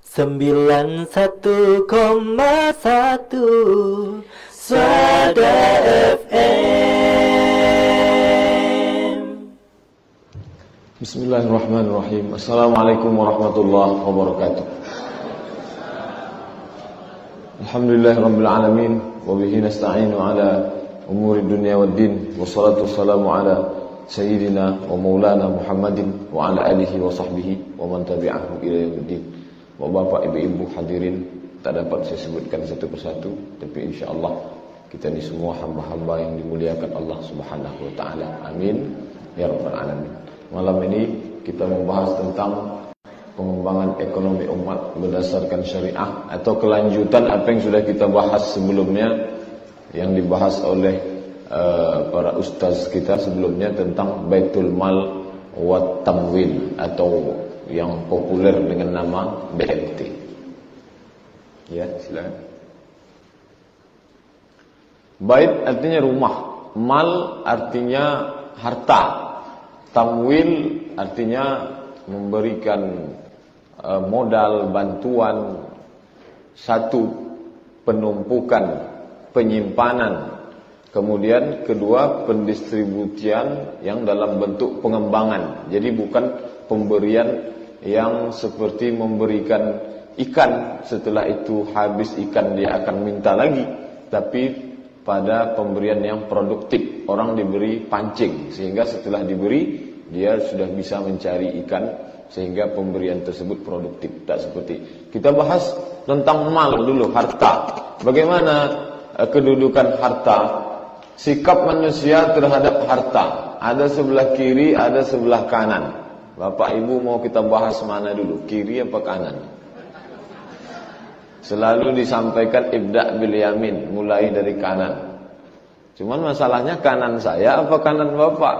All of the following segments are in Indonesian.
91,1 Sada FM. Bismillahirrahmanirrahim. Assalamualaikum warahmatullahi wabarakatuh. Alhamdulillahirabbil alamin wa bihi nasta'inu ala umuri dunya waddin. Wassalatu wassalamu ala sayyidina wa maulana Muhammadin wa ala alihi wa sahbihi wa man tabi'ahu ila yaumiddin. Bapak, ibu-ibu hadirin, tak dapat saya sebutkan satu persatu, tapi insyaallah kita ini semua hamba-hamba yang dimuliakan Allah Subhanahu wa taala. Amin ya rabbal alamin. Malam ini kita membahas tentang pengembangan ekonomi umat berdasarkan syariah, atau kelanjutan apa yang sudah kita bahas sebelumnya, yang dibahas oleh para ustaz kita sebelumnya tentang Baitul Mal wa Tamwil, atau yang populer dengan nama BMT. Ya, silakan. Bait artinya rumah, mal artinya harta, tamwil artinya memberikan modal, bantuan, satu penumpukan, penyimpanan, kemudian kedua pendistribusian yang dalam bentuk pengembangan. Jadi bukan pemberian yang seperti memberikan ikan, setelah itu habis ikan dia akan minta lagi, tapi pada pemberian yang produktif. Orang diberi pancing, sehingga setelah diberi dia sudah bisa mencari ikan, sehingga pemberian tersebut produktif. Tak seperti kita bahas tentang mal dulu, harta. Bagaimana kedudukan harta, sikap manusia terhadap harta. Ada sebelah kiri, ada sebelah kanan. Bapak ibu mau kita bahas mana dulu, kiri apa kanan? Selalu disampaikan ibda' bil yamin, mulai dari kanan. Cuman masalahnya kanan saya apa kanan bapak?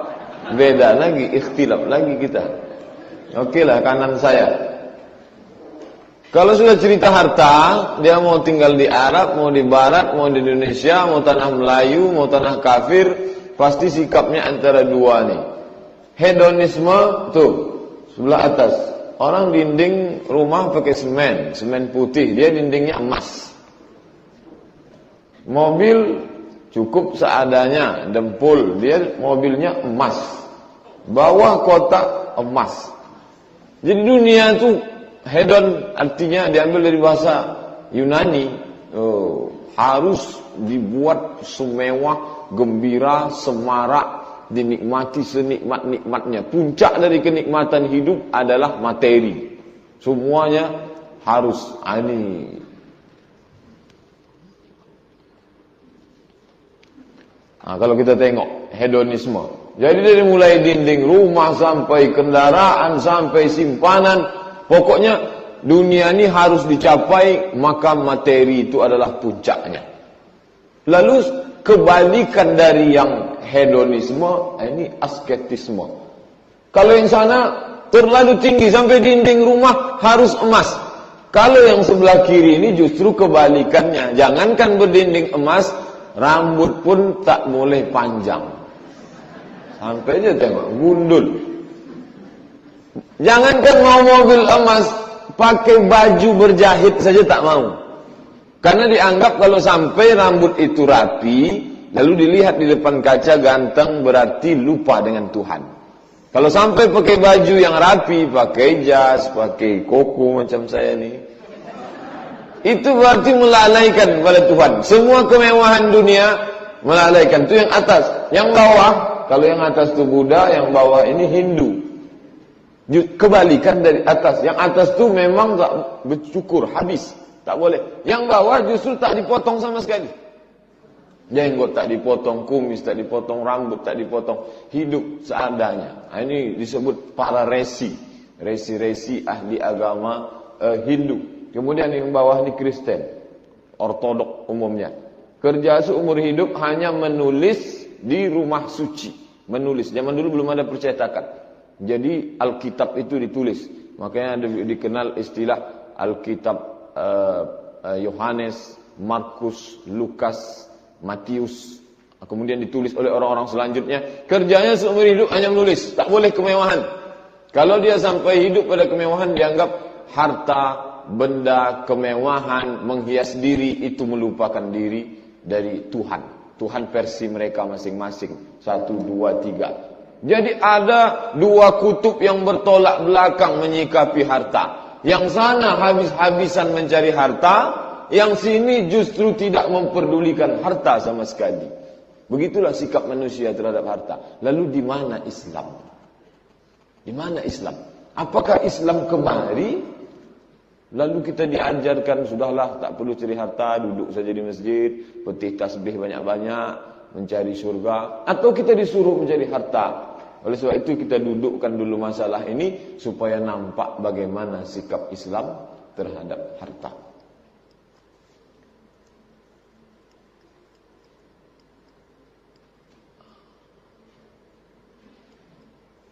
Beda lagi, ikhtilaf lagi kita. Oke lah, kanan saya. Kalau sudah cerita harta, dia mau tinggal di Arab, mau di Barat, mau di Indonesia, mau tanah Melayu, mau tanah kafir, pasti sikapnya antara dua nih. Hedonisme tuh sebelah atas. Orang dinding rumah pakai semen putih, dia dindingnya emas. Mobil cukup seadanya, dempul, dia mobilnya emas. Bawah kotak emas. Jadi dunia itu hedon artinya diambil dari bahasa Yunani. Harus dibuat semewah, gembira, semarak, dinikmati senikmat-nikmatnya. Puncak dari kenikmatan hidup adalah materi. Semuanya harus ini. Nah, kalau kita tengok hedonisme, jadi dari mulai dinding rumah sampai kendaraan sampai simpanan, pokoknya dunia ini harus dicapai, maka materi itu adalah puncaknya. Lalu kebalikan dari yang hedonisme, ini asketisme. Kalau yang sana terlalu tinggi sampai dinding rumah harus emas. Kalau yang sebelah kiri ini justru kebalikannya. Jangankan berdinding emas, rambut pun tak boleh panjang. Sampai aja tengok, gundul. Jangankan mau mobil emas, pakai baju berjahit saja tak mau. Karena dianggap kalau sampai rambut itu rapi, lalu dilihat di depan kaca ganteng, berarti lupa dengan Tuhan. Kalau sampai pakai baju yang rapi, pakai jas, pakai koko macam saya ni, itu berarti melalaikan kepada Tuhan. Semua kemewahan dunia melalaikan. Itu yang atas. Yang bawah, kalau yang atas itu Buddha, yang bawah ini Hindu. Kebalikan dari atas. Yang atas itu memang tak bercukur, habis. Tak boleh. Yang bawah justru tak dipotong sama sekali. Jenggot tak dipotong, kumis tak dipotong, rambut tak dipotong. Hidup seadanya. Ini disebut para resi. Resi-resi ahli agama Hindu. Kemudian yang bawah ini Kristen, ortodok umumnya. Kerja seumur hidup hanya menulis di rumah suci. Menulis. Zaman dulu belum ada percetakan. Jadi Alkitab itu ditulis. Makanya dikenal istilah Alkitab Yohanes, Markus, Lukas, Matius. Kemudian ditulis oleh orang-orang selanjutnya. Kerjanya seumur hidup hanya menulis. Tak boleh kemewahan. Kalau dia sampai hidup pada kemewahan, dianggap harta benda, kemewahan, menghias diri, itu melupakan diri dari Tuhan. Tuhan versi mereka masing-masing. 1, 2, 3. Jadi ada dua kutub yang bertolak belakang menyikapi harta. Yang sana habis-habisan mencari harta, yang sini justru tidak memperdulikan harta sama sekali. Begitulah sikap manusia terhadap harta. Lalu di mana Islam? Di mana Islam? Apakah Islam kemari? Lalu kita diajarkan, sudahlah tak perlu cari harta, duduk saja di masjid, petih tasbih banyak-banyak, mencari surga. Atau kita disuruh mencari harta. Oleh sebab itu kita dudukkan dulu masalah ini, supaya nampak bagaimana sikap Islam terhadap harta.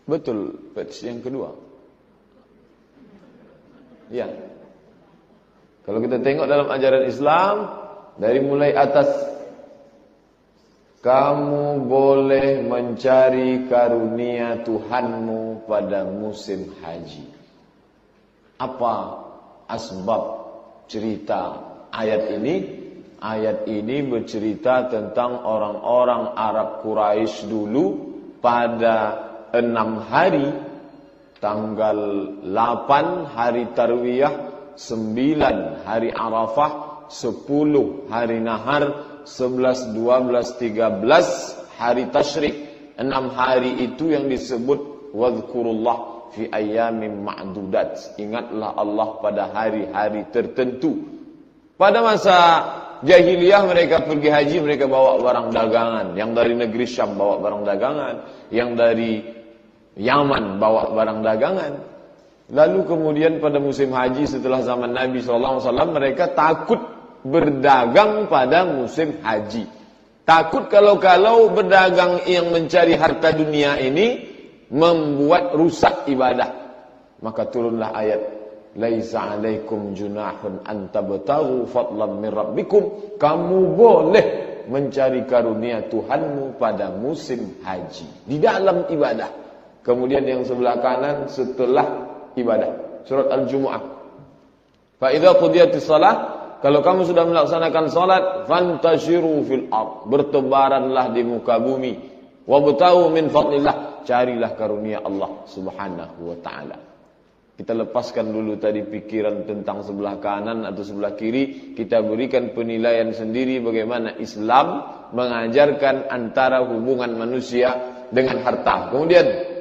Betul, versi yang kedua. Ya. Kalau kita tengok dalam ajaran Islam, dari mulai atas, kamu boleh mencari karunia Tuhanmu pada musim haji. Apa asbab cerita ayat ini? Ayat ini bercerita tentang orang-orang Arab Quraisy dulu pada 6 hari, tanggal 8 hari Tarwiyah, 9 hari Arafah, 10 hari Nahar, 11, 12, 13 hari Tasyrik. 6 hari itu yang disebut wadhkurullah fi ayyamin ma'dudat. Ingatlah Allah pada hari-hari tertentu. Pada masa jahiliyah mereka pergi haji, mereka bawa barang dagangan. Yang dari negeri Syam bawa barang dagangan, yang dari Yaman bawa barang dagangan. Lalu kemudian pada musim haji setelah zaman Nabi SAW, mereka takut berdagang pada musim haji. Takut kalau berdagang yang mencari harta dunia ini membuat rusak ibadah. Maka turunlah ayat, laisa alaikum junahun an tabtaghu fadlan min rabbikum. Kamu boleh mencari karunia Tuhanmu pada musim haji, di dalam ibadah. Kemudian yang sebelah kanan setelah ibadah, surat Al-Jumu'ah. Fa idza qudiyatis shalah, kalau kamu sudah melaksanakan salat, fantashiru fil ard, bertebaranlah di muka bumi, wabtaghu min fadlillah, carilah karunia Allah Subhanahu wa taala. Kita lepaskan dulu tadi pikiran tentang sebelah kanan atau sebelah kiri, kita berikan penilaian sendiri bagaimana Islam mengajarkan antara hubungan manusia dengan harta. Kemudian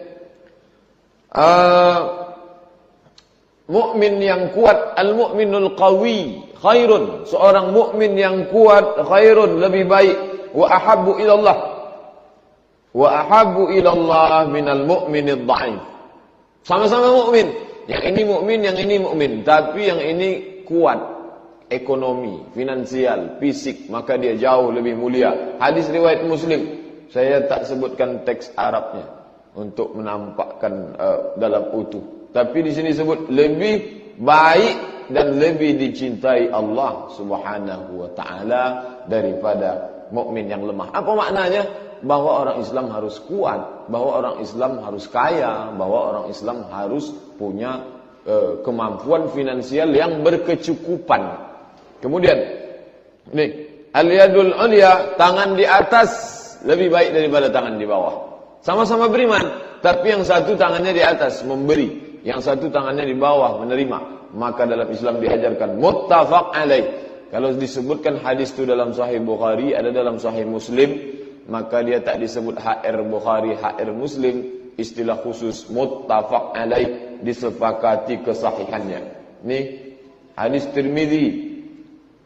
mukmin yang kuat, al-mu'minul qawi khairun, seorang mukmin yang kuat khairun, lebih baik, wa ahabbu ilallah minal mu'minid dha'if. Sama-sama mukmin, yang ini mukmin, yang ini mukmin, tapi yang ini kuat ekonomi, finansial, fisik, maka dia jauh lebih mulia. Hadis riwayat Muslim. Saya tak sebutkan teks Arabnya untuk menampakkan dalam utuh. Tapi di sini sebut lebih baik dan lebih dicintai Allah Subhanahu wa taala daripada mukmin yang lemah. Apa maknanya? Bahwa orang Islam harus kuat, bahwa orang Islam harus kaya, bahwa orang Islam harus punya kemampuan finansial yang berkecukupan. Kemudian ini al-yadul ulya, tangan di atas lebih baik daripada tangan di bawah. Sama-sama beriman, tapi yang satu tangannya di atas memberi, yang satu tangannya di bawah menerima. Maka dalam Islam diajarkan muttafaq alaih. Kalau disebutkan hadis itu dalam Sahih Bukhari, ada dalam Sahih Muslim, maka dia tak disebut HR Bukhari, HR Muslim, istilah khusus muttafaq alaih, disepakati kesahihannya. Ini hadis Tirmidzi.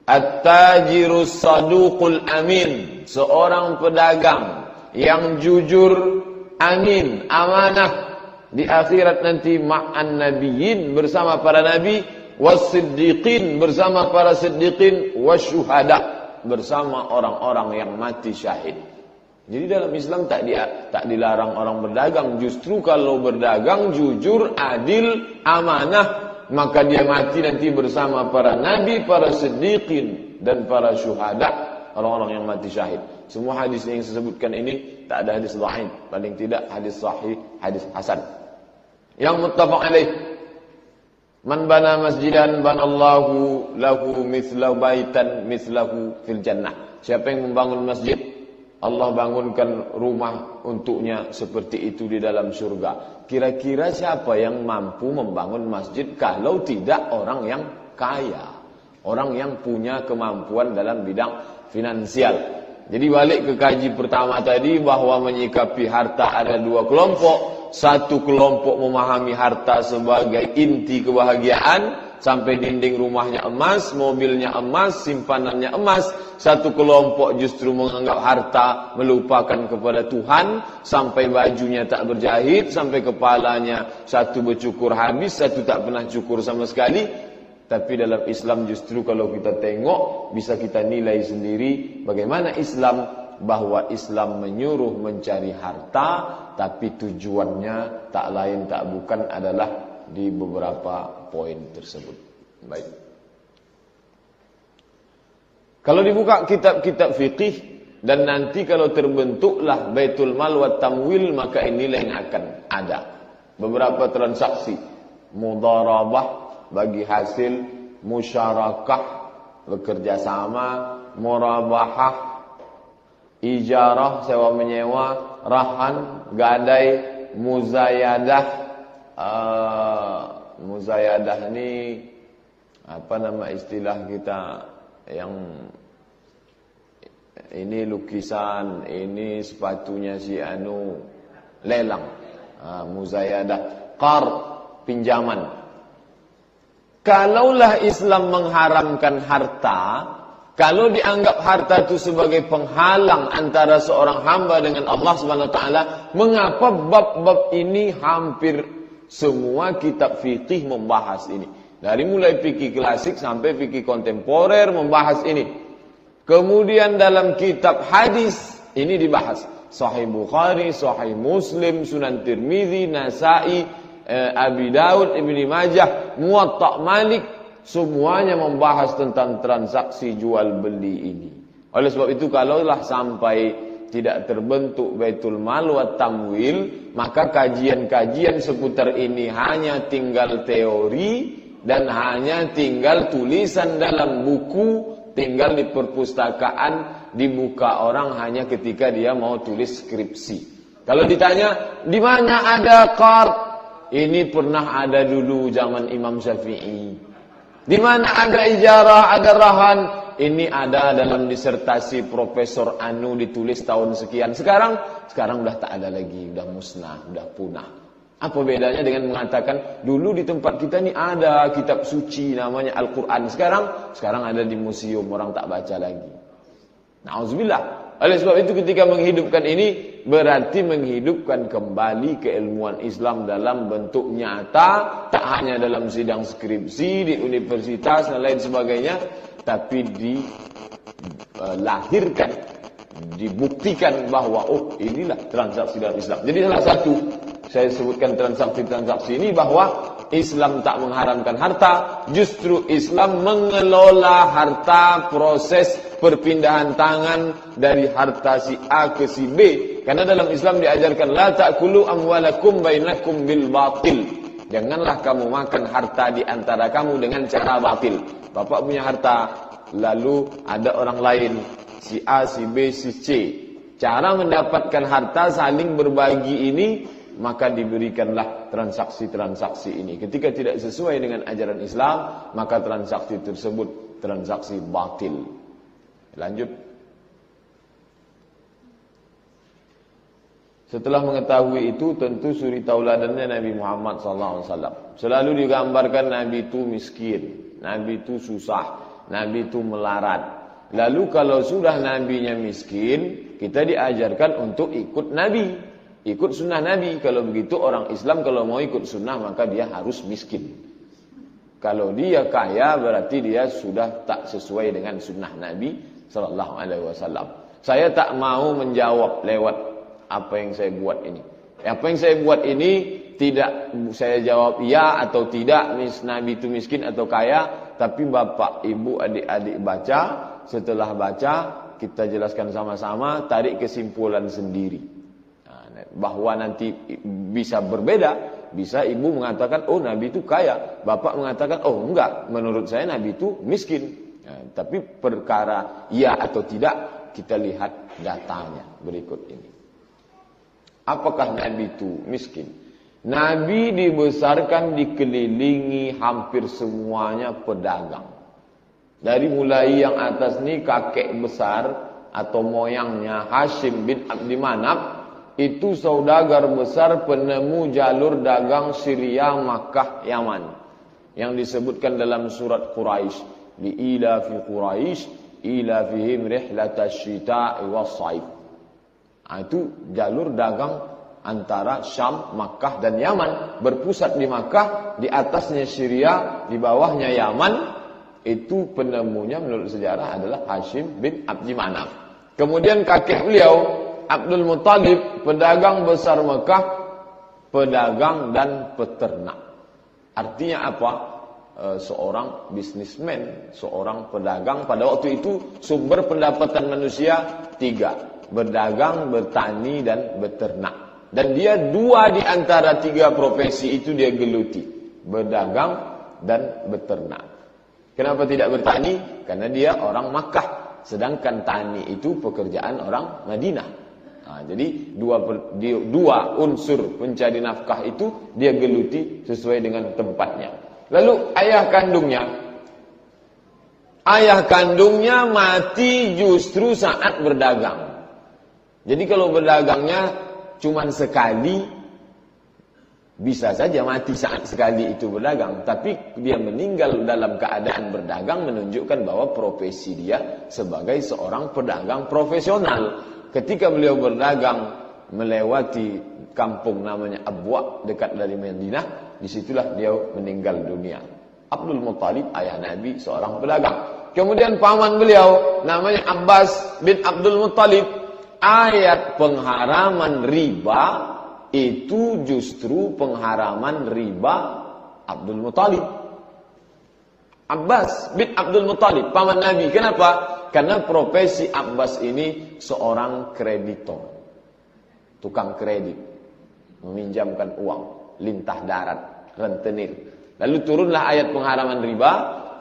At-tajirus saduqul amin, seorang pedagang yang jujur, amin, amanah, di akhirat nanti ma'an nabiyyin, bersama para nabi, was-siddiqin, bersama para siddiqin, wasyuhada, bersama orang-orang yang mati syahid. Jadi dalam Islam tak dilarang orang berdagang. Justru kalau berdagang jujur, adil, amanah, maka dia mati nanti bersama para nabi, para siddiqin, dan para syuhada, orang-orang yang mati syahid. Semua hadis yang saya sebutkan ini tak ada hadis dhaif, paling tidak hadis sahih, hadis hasan. Yang muttafaq alaih, Man bana masjidan banallahu lahu mithlahu baitan mithlahu fil jannah. Siapa yang membangun masjid, Allah bangunkan rumah untuknya seperti itu di dalam surga. Kira-kira siapa yang mampu membangun masjid kalau tidak orang yang kaya, orang yang punya kemampuan dalam bidang finansial. Jadi balik ke kaji pertama tadi, bahwa menyikapi harta ada dua kelompok. Satu kelompok memahami harta sebagai inti kebahagiaan, sampai dinding rumahnya emas, mobilnya emas, simpanannya emas. Satu kelompok justru menganggap harta melupakan kepada Tuhan, sampai bajunya tak berjahit, sampai kepalanya satu bercukur habis, satu tak pernah cukur sama sekali. Tapi dalam Islam justru kalau kita tengok, bisa kita nilai sendiri bagaimana Islam, bahwa Islam menyuruh mencari harta, tapi tujuannya tak lain tak bukan adalah di beberapa poin tersebut. Baik. Kalau dibuka kitab-kitab fikih, dan nanti kalau terbentuklah Baitul Mal wa Tamwil, maka inilah yang akan ada beberapa transaksi mudharabah bagi hasil, musyarakah bekerja sama, murabahah ijarah sewa menyewa, rahan gadai, muzayadah. Muzayadah ini apa nama istilah kita, yang ini lukisan, ini sepatunya si anu, lelang. Muzayadah, qard, pinjaman. Kalaulah Islam mengharamkan harta, kalau dianggap harta itu sebagai penghalang antara seorang hamba dengan Allah Subhanahu wa taala, mengapa bab-bab ini hampir semua kitab fikih membahas ini? Dari mulai fikih klasik sampai fikih kontemporer membahas ini. Kemudian dalam kitab hadis ini dibahas. Sahih Bukhari, Sahih Muslim, Sunan Tirmizi, Nasa'i, Abi Daud, Ibnu Majah, Muwatta Malik, semuanya membahas tentang transaksi jual beli ini. Oleh sebab itu, kalaulah sampai tidak terbentuk Baitul Mal wa Tamwil, maka kajian-kajian seputar ini hanya tinggal teori dan hanya tinggal tulisan dalam buku, tinggal di perpustakaan, dibuka orang hanya ketika dia mau tulis skripsi. Kalau ditanya, di mana ada qard? Ini pernah ada dulu zaman Imam Syafi'i. Di mana ada ijarah, ada rahan? Ini ada dalam disertasi Profesor Anu ditulis tahun sekian. Sekarang udah tak ada lagi, udah musnah, udah punah. Apa bedanya dengan mengatakan dulu di tempat kita ini ada kitab suci namanya Al-Quran. Sekarang ada di museum, orang tak baca lagi. Na'udzubillah. Oleh sebab itu ketika menghidupkan ini, berarti menghidupkan kembali keilmuan Islam dalam bentuk nyata, tak hanya dalam sidang skripsi di universitas dan lain sebagainya, tapi dilahirkan, dibuktikan bahwa oh inilah transaksi dalam Islam. Jadi salah satu saya sebutkan transaksi-transaksi ini bahwa Islam tak mengharamkan harta, justru Islam mengelola harta, proses perpindahan tangan dari harta si A ke si B. Karena dalam Islam diajarkan la ta'kulu amwalakum bainakum bil batil. Janganlah kamu makan harta di antara kamu dengan cara batil. Bapak punya harta, lalu ada orang lain, si A, si B, si C. Cara mendapatkan harta saling berbagi ini, maka diberikanlah transaksi-transaksi ini. Ketika tidak sesuai dengan ajaran Islam, maka transaksi tersebut transaksi batil. Lanjut. Setelah mengetahui itu, tentu suri tauladannya Nabi Muhammad SAW. Selalu digambarkan Nabi itu miskin, Nabi itu susah, Nabi itu melarat. Lalu kalau sudah Nabinya miskin, kita diajarkan untuk ikut Nabi. Ikut sunnah Nabi. Kalau begitu orang Islam kalau mau ikut sunnah maka dia harus miskin. Kalau dia kaya berarti dia sudah tak sesuai dengan sunnah Nabi Sallallahu Alaihi Wasallam. Saya tak mau menjawab lewat apa yang saya buat ini. Apa yang saya buat ini tidak saya jawab ya atau tidak, Nabi itu miskin atau kaya. Tapi bapak, ibu, adik-adik baca. Setelah baca kita jelaskan sama-sama, tarik kesimpulan sendiri. Bahwa nanti bisa berbeda Bisa ibu mengatakan, oh Nabi itu kaya. Bapak mengatakan, oh enggak, menurut saya Nabi itu miskin. Tapi perkara ya atau tidak, kita lihat datanya berikut ini. Apakah Nabi itu miskin? Nabi dibesarkan dikelilingi hampir semuanya pedagang. Dari mulai yang atas ni kakek besar atau moyangnya Hashim bin Abdi Manaf, itu saudagar besar penemu jalur dagang Syria, Makkah, Yaman, yang disebutkan dalam surat Quraisy, liila fi Quraisy ila fihim rihlatash shita'i was-saif. Itu jalur dagang antara Syam, Makkah dan Yaman, berpusat di Makkah, di atasnya Syria, di bawahnya Yaman. Itu penemunya menurut sejarah adalah Hashim bin Abdi Manaf. Kemudian kakek beliau Abdul Muttalib, pedagang besar Mekah, pedagang dan peternak. Artinya apa? Seorang bisnismen, seorang pedagang. Pada waktu itu sumber pendapatan manusia 3: berdagang, bertani dan beternak. Dan dia 2 di antara 3 profesi itu dia geluti, berdagang dan beternak. Kenapa tidak bertani? Karena dia orang Makkah, sedangkan tani itu pekerjaan orang Madinah. Jadi dua unsur pencari nafkah itu dia geluti sesuai dengan tempatnya. Lalu ayah kandungnya mati justru saat berdagang. Jadi kalau berdagangnya cuma sekali, bisa saja mati saat sekali itu berdagang, tapi dia meninggal dalam keadaan berdagang menunjukkan bahwa profesi dia sebagai seorang pedagang profesional. Ketika beliau berdagang melewati kampung namanya Abwa dekat dari Madinah, disitulah dia meninggal dunia. Abdul Muttalib ayah Nabi seorang pedagang. Kemudian paman beliau namanya Abbas bin Abdul Muttalib. Ayat pengharaman riba itu justru pengharaman riba Abdul Muttalib. Abbas bin Abdul Muttalib, paman Nabi. Kenapa? Karena profesi Abbas ini seorang kreditor, tukang kredit, meminjamkan uang, lintah darat, rentenir. Lalu turunlah ayat pengharaman riba.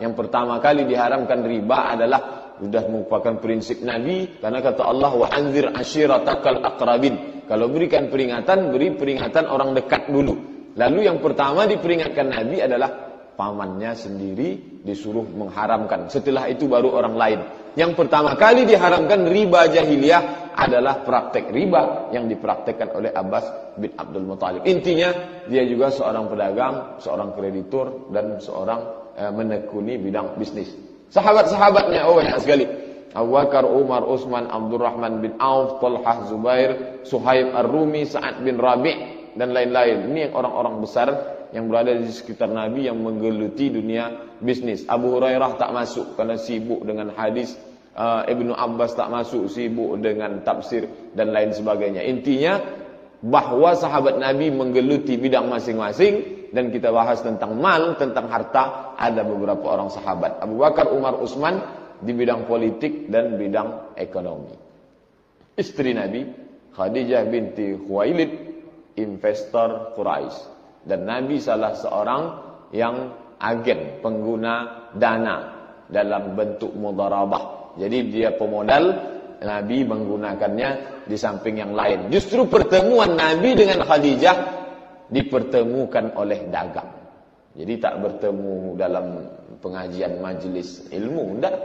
Yang pertama kali diharamkan riba adalah sudah merupakan prinsip Nabi, karena kata Allah, wa anzir ashiratakal aqrabin. Kalau berikan peringatan, beri peringatan orang dekat dulu. Lalu yang pertama diperingatkan Nabi adalah pamannya sendiri disuruh mengharamkan. Setelah itu baru orang lain. Yang pertama kali diharamkan riba jahiliyah adalah praktek riba yang dipraktekkan oleh Abbas bin Abdul Muttalib. Intinya dia juga seorang pedagang, seorang kreditur, dan seorang menekuni bidang bisnis. Sahabat-sahabatnya banyak sekali. Abu Bakar, Umar, Utsman, Abdurrahman bin Auf, Talhah, Zubair, Suhaib Ar-Rumi, Sa'ad bin Rabi' dan lain-lain. Ini orang-orang besar yang berada di sekitar Nabi yang menggeluti dunia bisnis. Abu Hurairah tak masuk karena sibuk dengan hadis. Ibnu Abbas tak masuk, sibuk dengan tafsir dan lain sebagainya. Intinya bahwa sahabat Nabi menggeluti bidang masing-masing. Dan kita bahas tentang mal, tentang harta, ada beberapa orang sahabat. Abu Bakar, Umar, Utsman di bidang politik dan bidang ekonomi. Istri Nabi Khadijah binti Khuwailid, investor Quraisy. Dan Nabi salah seorang yang agen, pengguna dana dalam bentuk mudharabah. Jadi dia pemodal, Nabi menggunakannya di samping yang lain. Justru pertemuan Nabi dengan Khadijah dipertemukan oleh dagang. Jadi tak bertemu dalam pengajian majelis ilmu, enggak.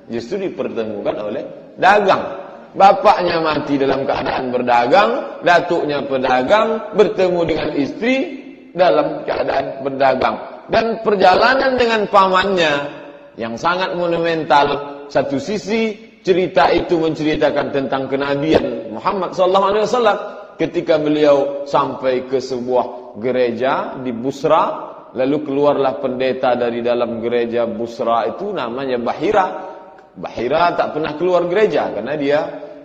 Justru dipertemukan oleh dagang. Bapaknya mati dalam keadaan berdagang, datuknya pedagang, bertemu dengan istri dalam keadaan berdagang. Dan perjalanan dengan pamannya yang sangat monumental. Satu sisi cerita itu menceritakan tentang kenabian Muhammad SAW. Ketika beliau sampai ke sebuah gereja di Busra, lalu keluarlah pendeta dari dalam gereja Busra itu namanya Bahira. Bahira tak pernah keluar gereja karena dia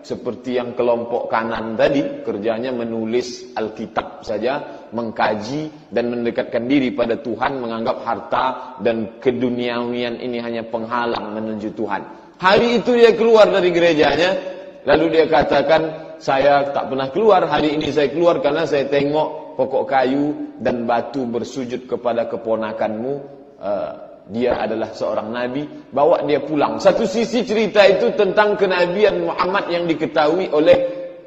seperti yang kelompok kanan tadi, kerjanya menulis Alkitab saja, mengkaji dan mendekatkan diri pada Tuhan, menganggap harta dan keduniawian ini hanya penghalang menuju Tuhan. Hari itu dia keluar dari gerejanya, lalu dia katakan, saya tak pernah keluar, hari ini saya keluar karena saya tengok pokok kayu dan batu bersujud kepada keponakanmu, dia adalah seorang nabi, bawa dia pulang. Satu sisi cerita itu tentang kenabian Muhammad yang diketahui oleh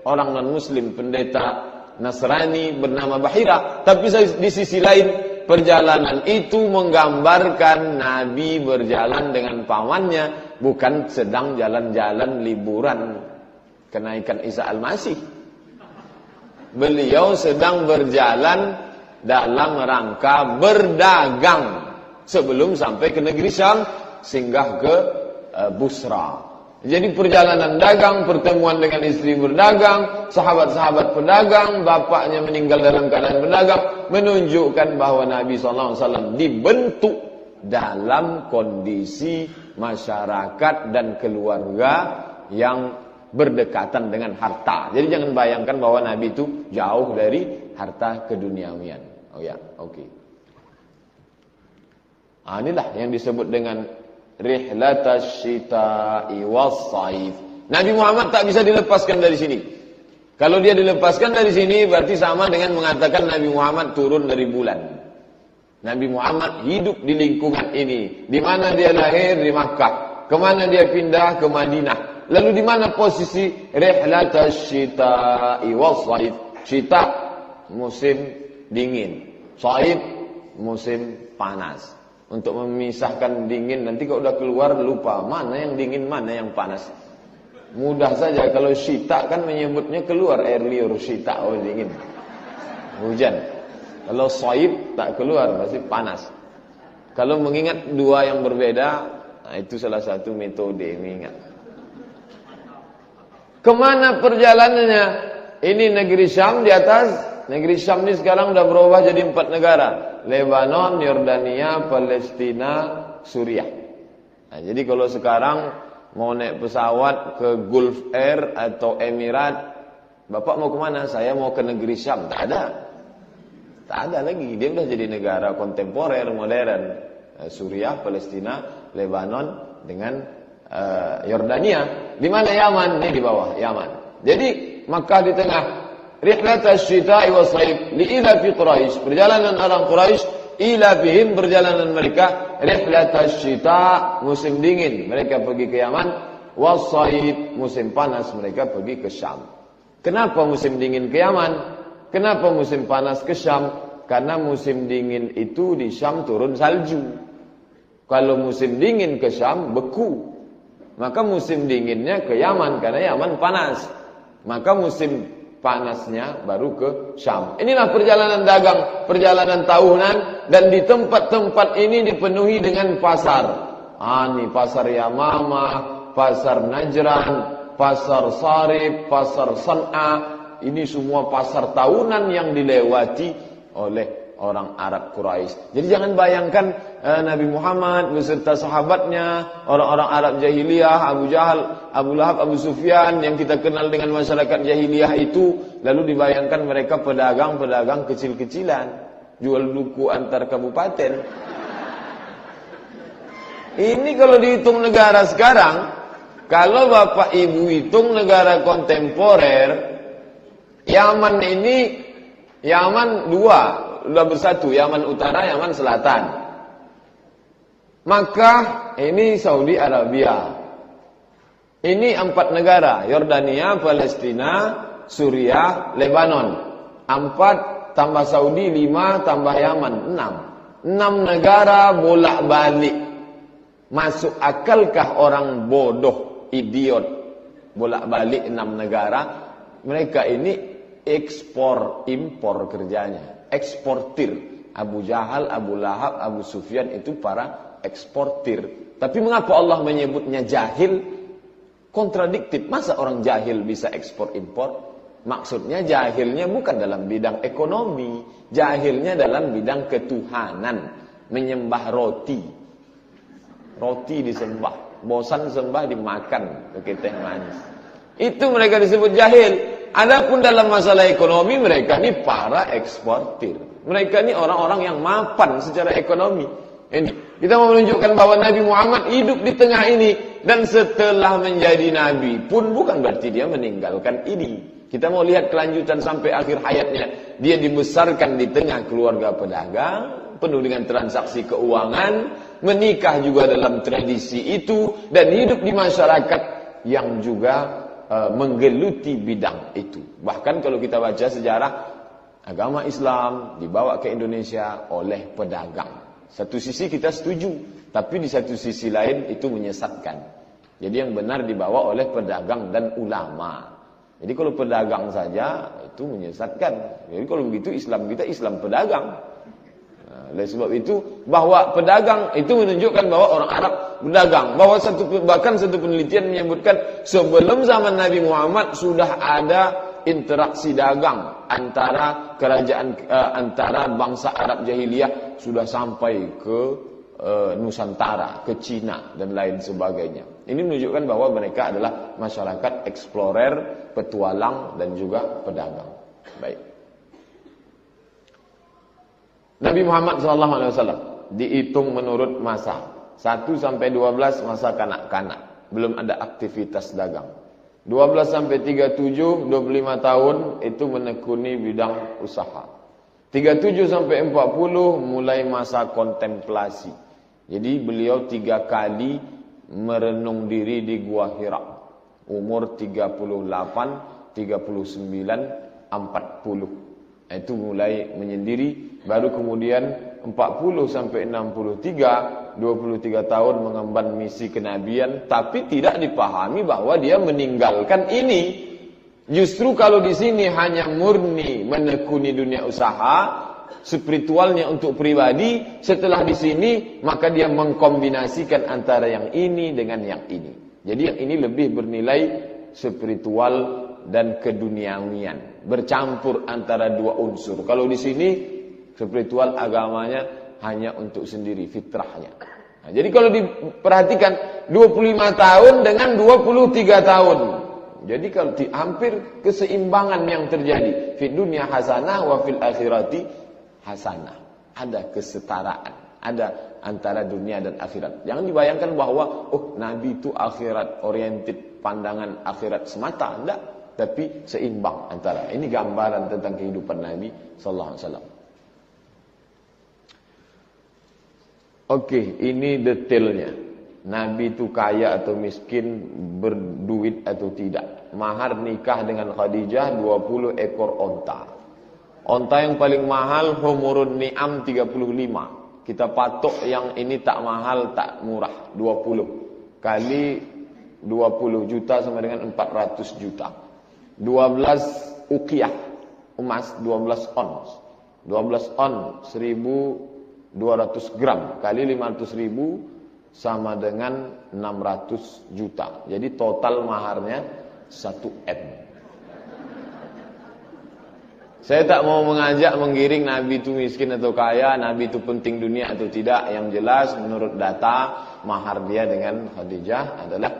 orang non-muslim, pendeta Nasrani bernama Bahira. Tapi di sisi lain, perjalanan itu menggambarkan Nabi berjalan dengan pamannya, bukan sedang jalan-jalan liburan kenaikan Isa Al-Masih. Beliau sedang berjalan dalam rangka berdagang sebelum sampai ke negeri Syam, singgah ke Busra. Jadi perjalanan dagang, pertemuan dengan istri berdagang, sahabat-sahabat pedagang, bapaknya meninggal dalam keadaan berdagang, menunjukkan bahwa Nabi SAW dibentuk dalam kondisi masyarakat dan keluarga yang berdekatan dengan harta. Jadi jangan bayangkan bahwa Nabi itu jauh dari harta keduniawian. Oh ya, oke. Inilah yang disebut dengan rihlatas syita'i was-saif. Nabi Muhammad tak bisa dilepaskan dari sini. Kalau dia dilepaskan dari sini berarti sama dengan mengatakan Nabi Muhammad turun dari bulan. Nabi Muhammad hidup di lingkungan ini. Di mana dia lahir? Di Makkah. Kemana dia pindah? Ke Madinah. Lalu di mana posisi rihlatas syita'i was-saif? Syita musim dingin, saif musim panas. Untuk memisahkan dingin, nanti kalau udah keluar lupa mana yang dingin, mana yang panas. Mudah saja, kalau syita kan menyebutnya keluar air liur, syita, oh dingin, hujan. Kalau saif tak keluar, pasti panas. Kalau mengingat dua yang berbeda, nah itu salah satu metode mengingat. Kemana perjalanannya? Ini negeri Syam di atas. Negeri Syam ini sekarang sudah berubah jadi 4 negara. Lebanon, Yordania, Palestina, Suriah. Nah, jadi kalau sekarang mau naik pesawat ke Gulf Air atau Emirat, Bapak mau kemana? Saya mau ke negeri Syam. Tak ada. Tak ada lagi. Dia sudah jadi negara kontemporer, modern. Suriah, Palestina, Lebanon dengan Yordania. Di mana Yaman? Ini di bawah Yaman. Jadi Makkah di tengah. Rihlatas syita'i was-saif li'ila fi Quraisy. Perjalanan orang Quraisy ila bihim, perjalanan mereka rihlatas syita' musim dingin, mereka pergi ke Yaman, was-saif musim panas, mereka pergi ke Syam. Kenapa musim dingin ke Yaman? Kenapa musim panas ke Syam? Karena musim dingin itu di Syam turun salju. Kalau musim dingin ke Syam beku. Maka musim dinginnya ke Yaman karena Yaman panas. Maka musim panasnya baru ke Syam. Inilah perjalanan dagang, perjalanan tahunan, dan di tempat-tempat ini dipenuhi dengan pasar. Ini pasar Yamamah, pasar Najran, pasar Sarif, pasar San'a. Ini semua pasar tahunan yang dilewati oleh orang Arab Quraisy. Jadi jangan bayangkan Nabi Muhammad beserta sahabatnya, orang-orang Arab jahiliyah, Abu Jahal, Abu Lahab, Abu Sufyan yang kita kenal dengan masyarakat jahiliyah itu, lalu dibayangkan mereka pedagang-pedagang kecil-kecilan, jual duku antar kabupaten. Ini kalau dihitung negara sekarang, kalau Bapak Ibu hitung negara kontemporer, Yaman ini, Yaman dua, sudah bersatu, Yaman Utara, Yaman Selatan. Makkah ini Saudi Arabia. Ini 4 negara, Yordania, Palestina, Suriah, Lebanon. 4 tambah Saudi 5 tambah Yaman 6. 6 negara bolak-balik. Masuk akalkah orang bodoh, idiot bolak-balik 6 negara? Mereka ini ekspor impor kerjanya, eksportir. Abu Jahal, Abu Lahab, Abu Sufyan itu para eksportir. Tapi mengapa Allah menyebutnya jahil? Kontradiktif. Masa orang jahil bisa ekspor impor? Maksudnya jahilnya bukan dalam bidang ekonomi, jahilnya dalam bidang ketuhanan, menyembah roti. Roti disembah, bosan sembah dimakan pakai teh manis. Itu mereka disebut jahil. Adapun dalam masalah ekonomi, mereka ini para eksportir. Mereka ini orang-orang yang mapan secara ekonomi. Ini kita mau menunjukkan bahwa Nabi Muhammad hidup di tengah ini, dan setelah menjadi nabi pun bukan berarti dia meninggalkan ini. Kita mau lihat kelanjutan sampai akhir hayatnya. Dia dibesarkan di tengah keluarga pedagang, penuh dengan transaksi keuangan, menikah juga dalam tradisi itu, dan hidup di masyarakat yang juga menggeluti bidang itu. Bahkan kalau kita baca sejarah, agama Islam dibawa ke Indonesia oleh pedagang. Satu sisi kita setuju, tapi di satu sisi lain itu menyesatkan. Jadi yang benar dibawa oleh pedagang dan ulama. Jadi kalau pedagang saja itu menyesatkan. Jadi kalau begitu Islam kita Islam pedagang. Oleh sebab itu bahwa pedagang itu menunjukkan bahwa orang Arab berdagang. Bahwa bahkan satu penelitian menyebutkan sebelum zaman Nabi Muhammad sudah ada interaksi dagang antara kerajaan antara bangsa Arab jahiliyah sudah sampai ke Nusantara, ke Cina dan lain sebagainya. Ini menunjukkan bahwa mereka adalah masyarakat eksplorer, petualang dan juga pedagang. Baik. Nabi Muhammad SAW dihitung menurut masa 1 sampai 12 masa kanak-kanak, belum ada aktivitas dagang. 12 sampai 37 25 tahun itu menekuni bidang usaha. 37 sampai 40 mulai masa kontemplasi. Jadi beliau 3 kali merenung diri di Gua Hira. Umur 38, 39, 40. Itu mulai menyendiri. Baru kemudian 40 sampai 63, 23 tahun mengemban misi kenabian, tapi tidak dipahami bahwa dia meninggalkan ini. Justru kalau di sini hanya murni menekuni dunia usaha, spiritualnya untuk pribadi, setelah di sini maka dia mengkombinasikan antara yang ini dengan yang ini. Jadi yang ini lebih bernilai spiritual dan keduniawian, bercampur antara dua unsur. Kalau di sini spiritual agamanya hanya untuk sendiri, fitrahnya. Nah, jadi kalau diperhatikan 25 tahun dengan 23 tahun. Jadi kalau hampir keseimbangan yang terjadi. Fid dunya hasanah wa fil akhirati hasanah. Ada kesetaraan, ada antara dunia dan akhirat. Jangan dibayangkan bahwa Nabi itu akhirat oriented, pandangan akhirat semata, enggak, tapi seimbang antara. Ini gambaran tentang kehidupan Nabi sallallahu alaihi wasallam. Oke, ini detailnya. Nabi itu kaya atau miskin, berduit atau tidak. Mahar nikah dengan Khadijah 20 ekor onta. Onta yang paling mahal Humurun Ni'am 35. Kita patok yang ini tak mahal, tak murah, 20 kali 20 juta sama dengan 400 juta. 12 uqiyah emas, 12 ons. 12 on 1.200 gram kali 500.000 sama dengan 600 juta. Jadi total maharnya 1 M. Saya tak mau mengajak menggiring Nabi itu miskin atau kaya, Nabi itu penting dunia atau tidak. Yang jelas menurut data mahar dia dengan Khadijah adalah.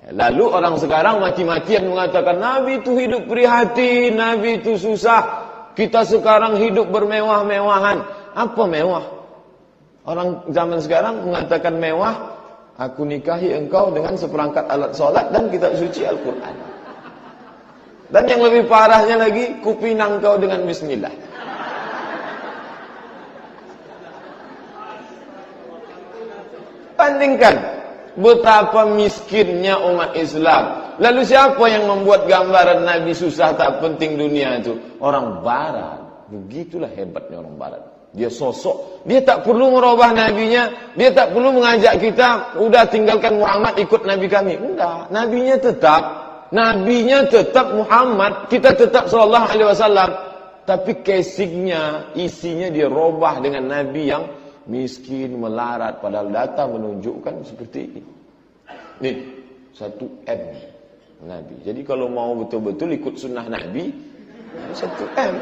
Lalu orang sekarang mati-matian mengatakan Nabi itu hidup prihatin, Nabi itu susah. Kita sekarang hidup bermewah-mewahan. Apa mewah? Orang zaman sekarang mengatakan mewah, aku nikahi engkau dengan seperangkat alat sholat dan kitab suci Al-Quran. Dan yang lebih parahnya lagi, kupinang kau dengan bismillah. Bandingkan betapa miskinnya umat Islam. Lalu siapa yang membuat gambaran Nabi susah tak penting dunia itu? Orang Barat. Begitulah hebatnya orang Barat. Dia sosok, dia tak perlu merubah nabinya, dia tak perlu mengajak kita, udah tinggalkan Muhammad, ikut nabi kami. Enggak, nabinya tetap Muhammad, kita tetap sallallahu alaihi wasallam. Tapi casingnya, isinya dia robah dengan nabi yang miskin, melarat, padahal data menunjukkan seperti ini. Nih, 1 M nabi. Jadi kalau mau betul-betul ikut sunnah nabi, 1 M.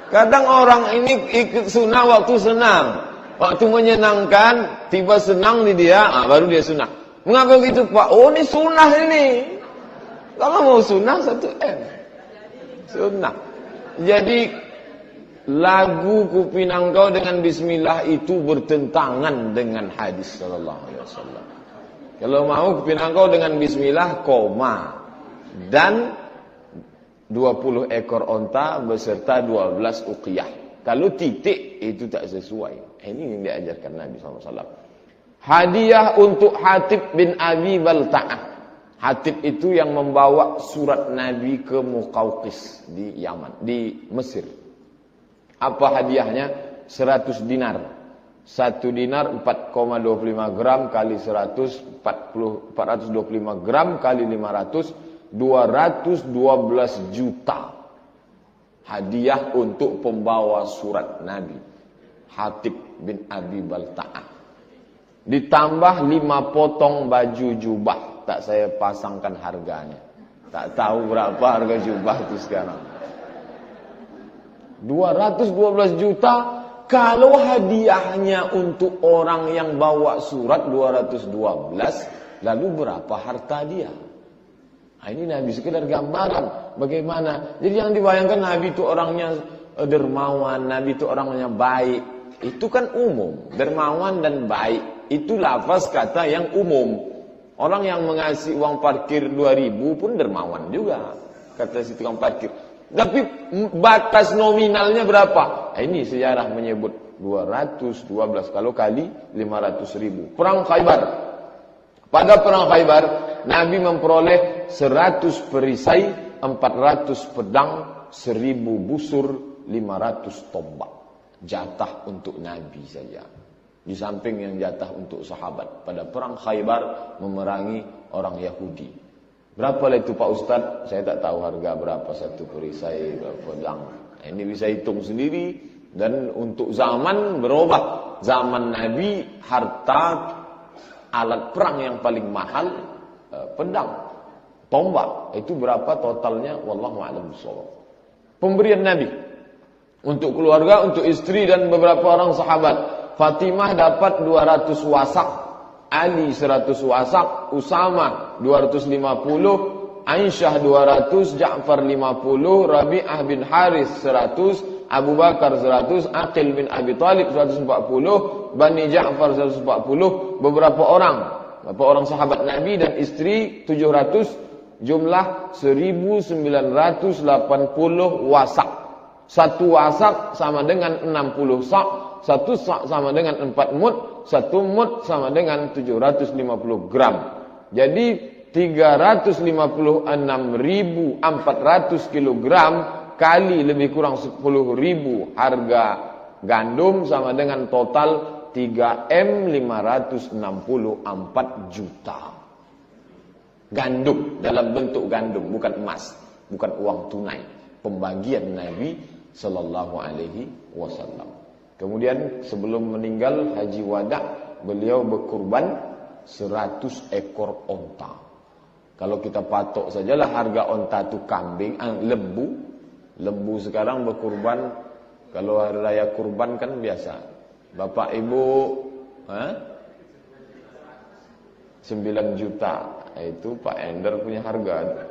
Kadang orang ini ikut sunnah waktu senang, waktu menyenangkan, tiba senang di dia, baru dia sunnah. Mengapa begitu Pak? Oh ini sunnah ini. Kalau mau sunnah 1 M. Sunnah. Jadi lagu kupinang kau dengan bismillah itu bertentangan dengan hadis sallallahu alaihi wasallam. Kalau mau kupinang kau dengan bismillah koma. Dan 20 ekor onta beserta 12 uqiyah. Kalau titik itu tak sesuai. Ini yang diajarkan Nabi SAW. Hadiah untuk Hatib bin Abi Balta'ah. Hatib itu yang membawa surat Nabi ke Muqawqis di Yaman, di Mesir. Apa hadiahnya? 100 dinar. 1 dinar 4,25 gram kali 100, 425 gram kali 500, 212 juta. Hadiah untuk pembawa surat Nabi, Hatib bin Abi Balta'ah. Ditambah 5 potong baju jubah. Tak saya pasangkan harganya. Tak tahu berapa harga jubah itu sekarang. 212 juta. Kalau hadiahnya untuk orang yang bawa surat 212, lalu berapa harta dia? Nah, ini Nabi sekedar gambaran bagaimana. Jadi yang dibayangkan Nabi itu orangnya dermawan, Nabi itu orangnya baik. Itu kan umum. Dermawan dan baik itu lafaz kata yang umum. Orang yang mengasih uang parkir 2.000 pun dermawan juga, kata si tukang parkir. Tapi batas nominalnya berapa? Nah, ini sejarah menyebut 212 kalau kali 500.000. Perang Khaybar. Pada perang Khaybar, Nabi memperoleh 100 perisai, 400 pedang, 1000 busur, 500 tombak. Jatah untuk Nabi saja. Di samping yang jatah untuk sahabat. Pada perang Khaybar memerangi orang Yahudi. Berapa lah itu Pak Ustadz? Saya tak tahu harga berapa satu perisai, berapa pedang. Ini bisa hitung sendiri. Dan untuk zaman berubah. Zaman Nabi, harta alat perang yang paling mahal pedang, tombak. Itu berapa totalnya? Wallahu a'lam bishawab. Pemberian Nabi untuk keluarga, untuk istri dan beberapa orang sahabat. Fatimah dapat 200 wasak, Ali 100 wasak, Usama 250, Aisyah 200, Ja'far 50, Rabi'ah bin Haris 100, Abu Bakar 100, Aqil bin Abi Talib 140, Bani Ja'far 140, beberapa orang sahabat Nabi dan istri 700, jumlah 1980 wasak. Satu wasak sama dengan 60 sak, satu sak sama dengan 4 mud, satu mud sama dengan 750 gram. Jadi 356.400 kilogram kali lebih kurang 10.000 harga gandum sama dengan total 3M564 juta. Gandum dalam bentuk gandum, bukan emas, bukan uang tunai. Pembagian Nabi Sallallahu Alaihi Wasallam. Kemudian sebelum meninggal Haji Wada, beliau berkurban 100 ekor onta. Kalau kita patok sajalah harga onta itu kambing, lembu sekarang berkurban. Kalau hari raya kurban kan biasa. Bapak Ibu 9 juta. Itu Pak Ender punya harga.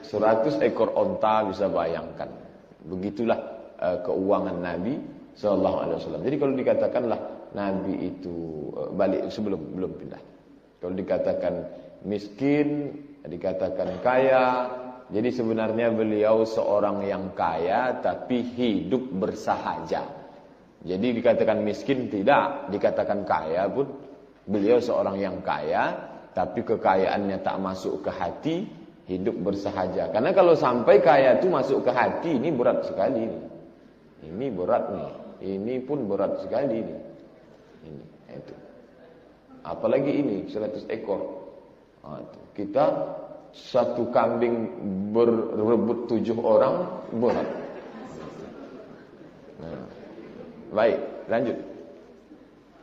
100 ekor onta, bisa bayangkan. Begitulah keuangan Nabi Sallallahu Alaihi Wasallam. Jadi kalau dikatakanlah Nabi itu balik belum pindah. Kalau dikatakan miskin, dikatakan kaya. Jadi sebenarnya beliau seorang yang kaya tapi hidup bersahaja. Jadi dikatakan miskin tidak, dikatakan kaya pun beliau seorang yang kaya tapi kekayaannya tak masuk ke hati. Hidup bersahaja. Karena kalau sampai kaya itu masuk ke hati, ini berat sekali. Ini berat nih. Ini pun berat sekali. Ini, itu. Apalagi ini 100 ekor. Kita satu kambing berebut 7 orang berat. Baik, lanjut.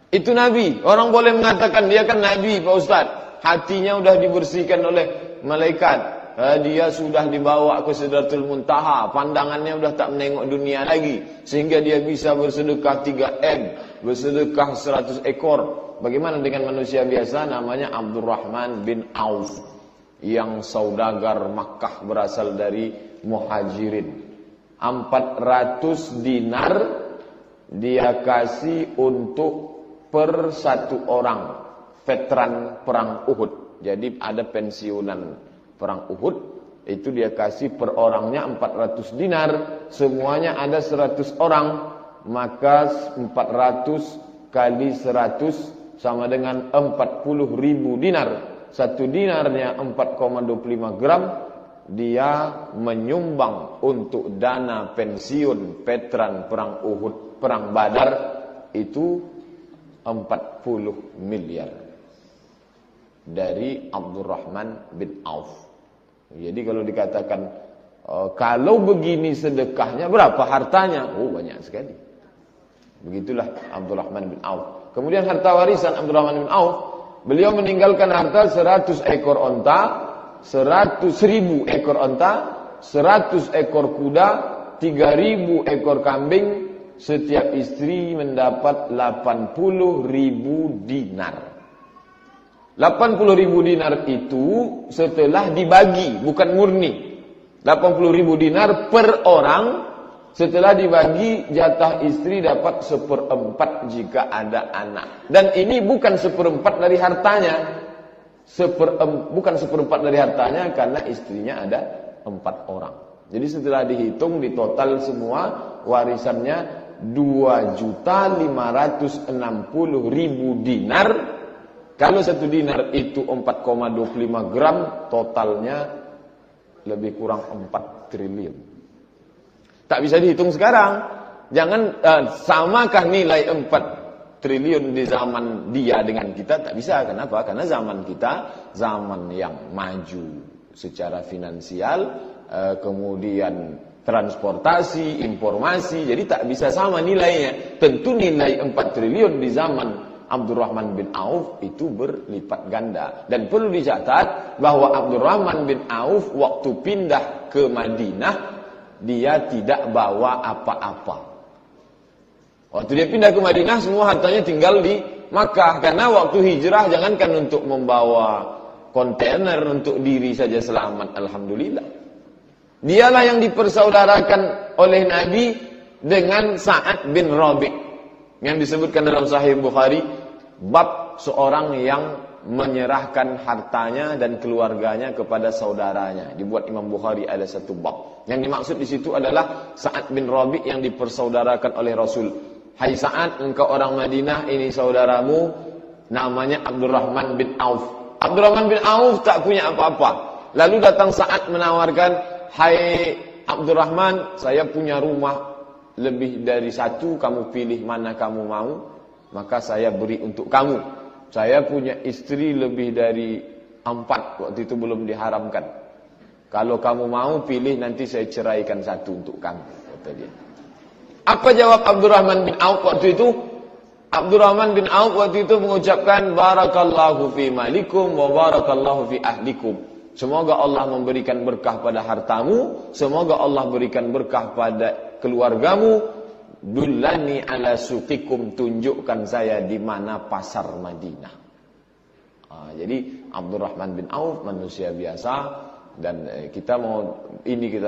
Itu Nabi. Orang boleh mengatakan dia kan Nabi, Pak Ustaz. Hatinya sudah dibersihkan oleh malaikat. Dia sudah dibawa ke Sidratul Muntaha. Pandangannya sudah tak menengok dunia lagi. Sehingga dia bisa bersedekah 3M. Bersedekah 100 ekor. Bagaimana dengan manusia biasa? Namanya Abdurrahman bin Auf. Yang saudagar Makkah berasal dari Muhajirin. 400 dinar dia kasih untuk per 1 orang veteran perang Uhud. Jadi ada pensiunan perang Uhud, itu dia kasih per orangnya 400 dinar, semuanya ada 100 orang, maka 400 kali 100 sama dengan 40.000 dinar. Satu dinarnya 4,25 gram. Dia menyumbang untuk dana pensiun veteran perang Uhud, perang Badar itu 40 miliar dari Abdurrahman bin Auf. Jadi kalau dikatakan kalau begini sedekahnya berapa hartanya? Oh, banyak sekali. Begitulah Abdurrahman bin Auf. Kemudian harta warisan Abdurrahman bin Auf, beliau meninggalkan harta 100 ekor onta, 100.000 ekor onta, 100 ekor kuda, 3.000 ekor kambing. Setiap istri mendapat 80.000 dinar. 80.000 dinar itu setelah dibagi, bukan murni. 80.000 dinar per orang, setelah dibagi jatah istri dapat 1/4 jika ada anak. Dan ini bukan 1/4 dari hartanya. Bukan 1/4 dari hartanya karena istrinya ada 4 orang. Jadi setelah dihitung di total semua warisannya 2.560.000 dinar. Kalau 1 dinar itu 4,25 gram, totalnya lebih kurang 4 triliun. Tak bisa dihitung sekarang. Jangan samakah nilai 4 triliun di zaman dia dengan kita? Tak bisa. Kenapa? Karena zaman kita zaman yang maju secara finansial, kemudian transportasi, informasi, jadi tak bisa sama nilainya. Tentu nilai 4 triliun di zaman Abdurrahman bin Auf itu berlipat ganda. Dan perlu dicatat bahwa Abdurrahman bin Auf waktu pindah ke Madinah, dia tidak bawa apa-apa. Waktu dia pindah ke Madinah, semua hartanya tinggal di Makkah. Karena waktu hijrah, jangankan untuk membawa kontainer untuk diri saja selamat, alhamdulillah. Dialah yang dipersaudarakan oleh Nabi dengan Sa'ad bin Rabi', yang disebutkan dalam Sahih Bukhari, bab seorang yang menyerahkan hartanya dan keluarganya kepada saudaranya. Dibuat Imam Bukhari ada satu bab. Yang dimaksud di situ adalah Sa'ad bin Rabi' yang dipersaudarakan oleh Rasul. Hai Sa'ad, engkau orang Madinah, ini saudaramu namanya Abdurrahman bin Auf. Abdurrahman bin Auf tak punya apa-apa. Lalu datang Sa'ad menawarkan, hai Abdurrahman, saya punya rumah lebih dari 1, kamu pilih mana kamu mau, maka saya beri untuk kamu. Saya punya istri lebih dari 4, waktu itu belum diharamkan. Kalau kamu mau pilih, nanti saya ceraikan 1 untuk kamu, kata dia. Apa jawab Abdurrahman bin Auf waktu itu? Abdurrahman bin Auf waktu itu mengucapkan, barakallahu fi malikum wa barakallahu fi ahlikum. Semoga Allah memberikan berkah pada hartamu, semoga Allah berikan berkah pada keluargamu. Dullani ala suqikum, tunjukkan saya di mana pasar Madinah. Jadi Abdurrahman bin Auf manusia biasa. Dan kita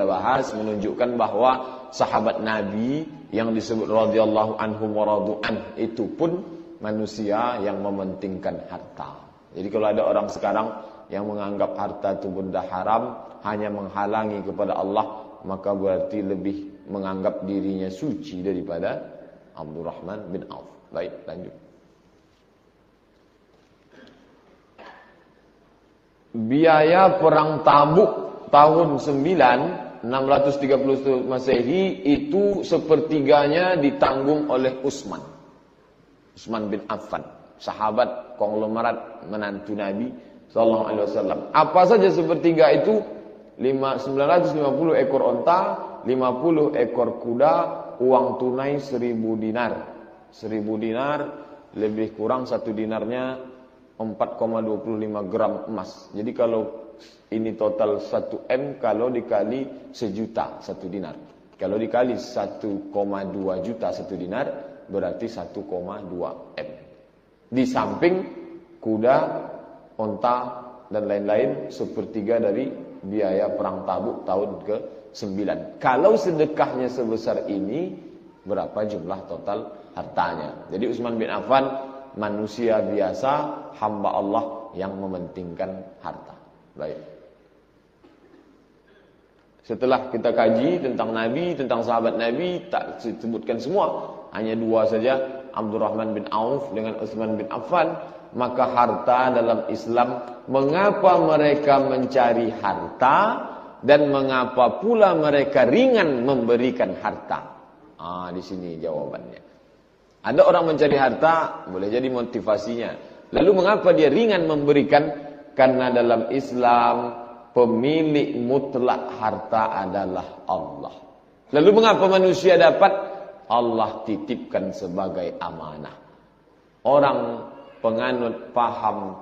bahas menunjukkan bahwa sahabat Nabi yang disebut radhiyallahu anhum wa radu'an itu pun manusia yang mementingkan harta. Jadi kalau ada orang sekarang yang menganggap harta itu benda haram, hanya menghalangi kepada Allah, maka berarti lebih menganggap dirinya suci daripada Abdurrahman bin Auf. Baik, lanjut. Biaya perang Tabuk tahun 631 Masehi itu sepertiganya ditanggung oleh Utsman bin Affan, sahabat konglomerat menantu Nabi sallallahu alaihi wasallam. Apa saja sepertiga itu? 950 ekor onta, 50 ekor kuda, uang tunai 1000 dinar. 1000 dinar lebih kurang 1 dinarnya 4,25 gram emas. Jadi kalau ini total 1 M, kalau dikali 1 juta 1 dinar. Kalau dikali 1,2 juta 1 dinar, berarti 1,2 M. Di samping kuda, onta, dan lain-lain, sepertiga dari biaya perang Tabuk tahun ke-9. Kalau sedekahnya sebesar ini, berapa jumlah total hartanya? Jadi Utsman bin Affan manusia biasa, hamba Allah yang mementingkan harta. Baik. Setelah kita kaji tentang Nabi, tentang sahabat Nabi, tak disebutkan semua. Hanya dua saja, Abdurrahman bin Auf dengan Utsman bin Affan. Maka harta dalam Islam, mengapa mereka mencari harta dan mengapa pula mereka ringan memberikan harta? Di sini jawabannya. Ada orang mencari harta, boleh jadi motivasinya. Lalu mengapa dia ringan memberikan? Karena dalam Islam pemilik mutlak harta adalah Allah. Lalu mengapa manusia dapat? Allah titipkan sebagai amanah. Orang penganut paham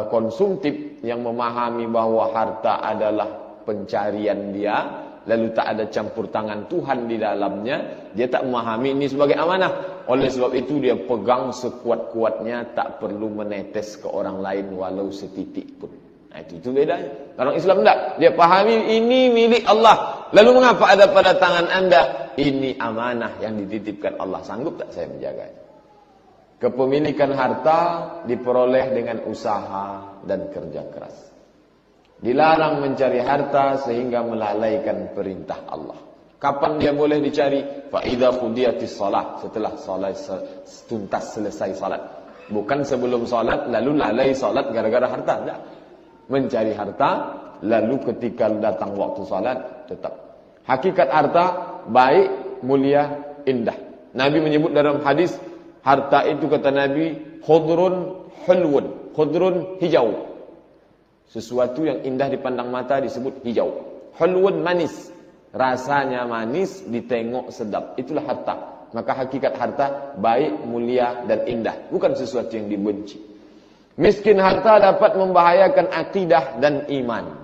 konsumtif yang memahami bahwa harta adalah pencarian dia, lalu tak ada campur tangan Tuhan di dalamnya, dia tak memahami ini sebagai amanah. Oleh sebab itu dia pegang sekuat-kuatnya, tak perlu menetes ke orang lain walau setitik pun. Nah, itu bedanya. Orang Islam tak, dia pahami ini milik Allah. Lalu mengapa ada pada tangan anda? Ini amanah yang dititipkan Allah. Sanggup tak saya menjaganya? Kepemilikan harta diperoleh dengan usaha dan kerja keras. Dilarang mencari harta sehingga melalaikan perintah Allah. Kapan dia boleh dicari? Fa idza qudiyatis shalah, setelah salat tuntas selesai salat. Bukan sebelum salat lalu lalai salat gara-gara harta, tidak. Mencari harta lalu ketika datang waktu salat tetap. Hakikat harta baik, mulia, indah. Nabi menyebut dalam hadis, harta itu kata Nabi khudrun hulwun, khudrun hijau. Sesuatu yang indah dipandang mata disebut hijau. Hulwun manis. Rasanya manis, ditengok sedap. Itulah harta. Maka hakikat harta baik, mulia dan indah, bukan sesuatu yang dibenci. Miskin harta dapat membahayakan akidah dan iman.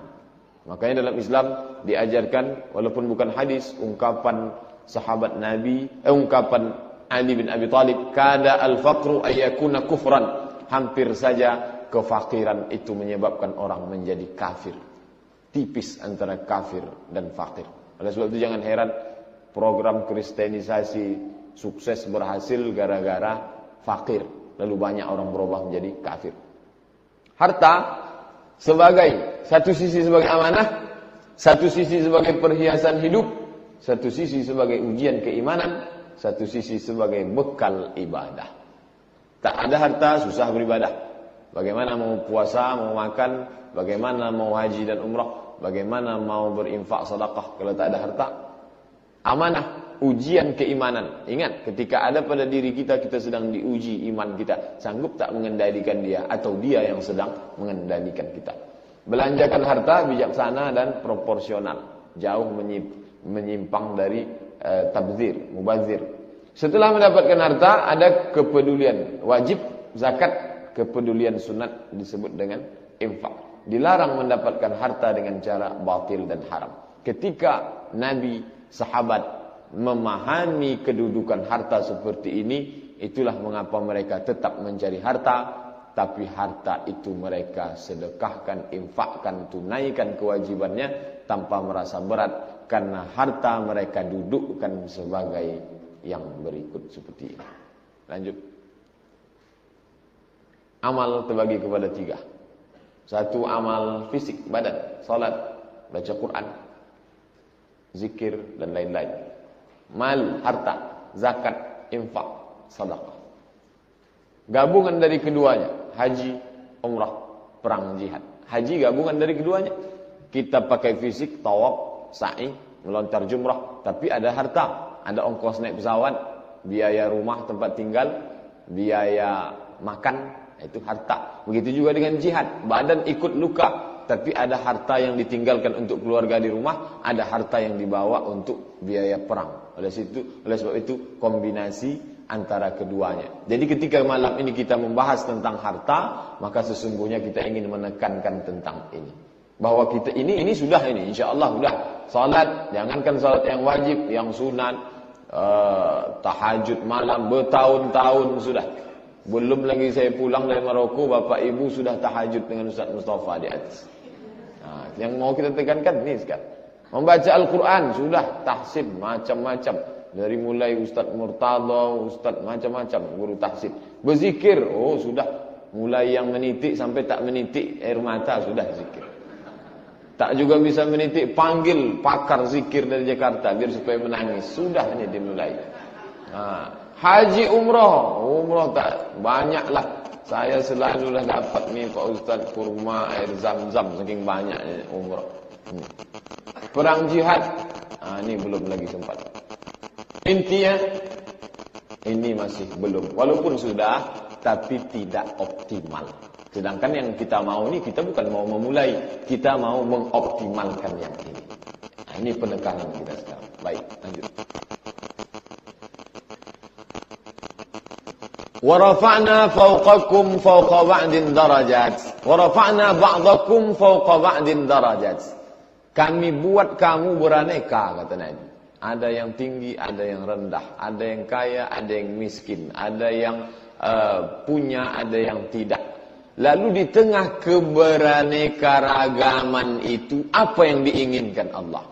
Makanya dalam Islam diajarkan, walaupun bukan hadis, ungkapan sahabat Nabi, ungkapan Ali bin Abi Thalib, kada al-faqru ayyakuna kufran. Hampir saja kefakiran itu menyebabkan orang menjadi kafir. Tipis antara kafir dan fakir. Oleh sebab itu jangan heran program kristenisasi sukses berhasil gara-gara fakir. Lalu banyak orang berubah menjadi kafir. Harta sebagai satu sisi sebagai amanah, satu sisi sebagai perhiasan hidup, satu sisi sebagai ujian keimanan, satu sisi sebagai bekal ibadah. Tak ada harta susah beribadah. Bagaimana mau puasa, mau makan, bagaimana mau haji dan umrah, bagaimana mau berinfak sedekah kalau tak ada harta? Amanah, ujian keimanan. Ingat, ketika ada pada diri kita, kita sedang diuji iman kita. Sanggup tak mengendalikan dia, atau dia yang sedang mengendalikan kita. Belanjakan harta bijaksana dan proporsional. Jauh menyimpang dari tabzir, mubazir. Setelah mendapatkan harta, ada kepedulian. Wajib, zakat, kepedulian sunat disebut dengan infak. Dilarang mendapatkan harta dengan cara batil dan haram. Ketika Nabi, sahabat memahami kedudukan harta seperti ini, itulah mengapa mereka tetap mencari harta, tapi harta itu mereka sedekahkan, infakkan, tunaikan kewajibannya tanpa merasa berat, karena harta mereka dudukkan sebagai yang berikut seperti ini. Lanjut. Amal terbagi kepada 3. 1 amal fisik, badan, salat, baca Quran, zikir dan lain-lain. Mal, harta, zakat, infak, sedekah. Gabungan dari keduanya, haji, umrah, perang jihad. Haji gabungan dari keduanya. Kita pakai fisik, tawaf, sa'i, melontar jumrah, tapi ada harta, ada ongkos naik pesawat, biaya rumah tempat tinggal, biaya makan, itu harta. Begitu juga dengan jihad, badan ikut luka, tapi ada harta yang ditinggalkan untuk keluarga di rumah, ada harta yang dibawa untuk biaya perang. Oleh sebab itu kombinasi antara keduanya. Jadi ketika malam ini kita membahas tentang harta, maka sesungguhnya kita ingin menekankan tentang ini. Bahwa kita ini sudah ini, insya-Allah sudah. Salat, jangankan salat yang wajib, yang sunat, tahajud malam bertahun-tahun sudah. Belum lagi saya pulang dari Maroko, bapak ibu sudah tahajud dengan Ustaz Mustafa di atas. Nah, yang mau kita tekankan ini sekarang. Membaca Al-Quran sudah, tahsin macam-macam. Dari mulai Ustaz Murtada, Ustaz macam-macam guru tahsin. Berzikir, sudah. Mulai yang menitik sampai tak menitik air mata sudah zikir. Tak juga bisa menitik, panggil pakar zikir dari Jakarta biar supaya menangis. Sudah ini dimulai. Haji umroh tak banyaklah. Saya selalulah dapat nih Pak Ustaz kurma air zam-zam saking banyaknya umroh. Perang jihad, ini belum lagi sempat. Intinya ini masih belum. Walaupun sudah, tapi tidak optimal. Sedangkan yang kita mau ini, kita bukan mau memulai, kita mau mengoptimalkan yang ini. Ini penekanan kita sekarang. Baik, lanjut. Wa rafa'na fawqakum fawqa ba'din darajat. Wa rafa'na ba'dakum fawqa ba'din darajat. Kami buat kamu beraneka, kata Nabi. Ada yang tinggi, ada yang rendah, ada yang kaya, ada yang miskin, ada yang punya, ada yang tidak. Lalu di tengah keberaneka-ragaman itu, apa yang diinginkan Allah?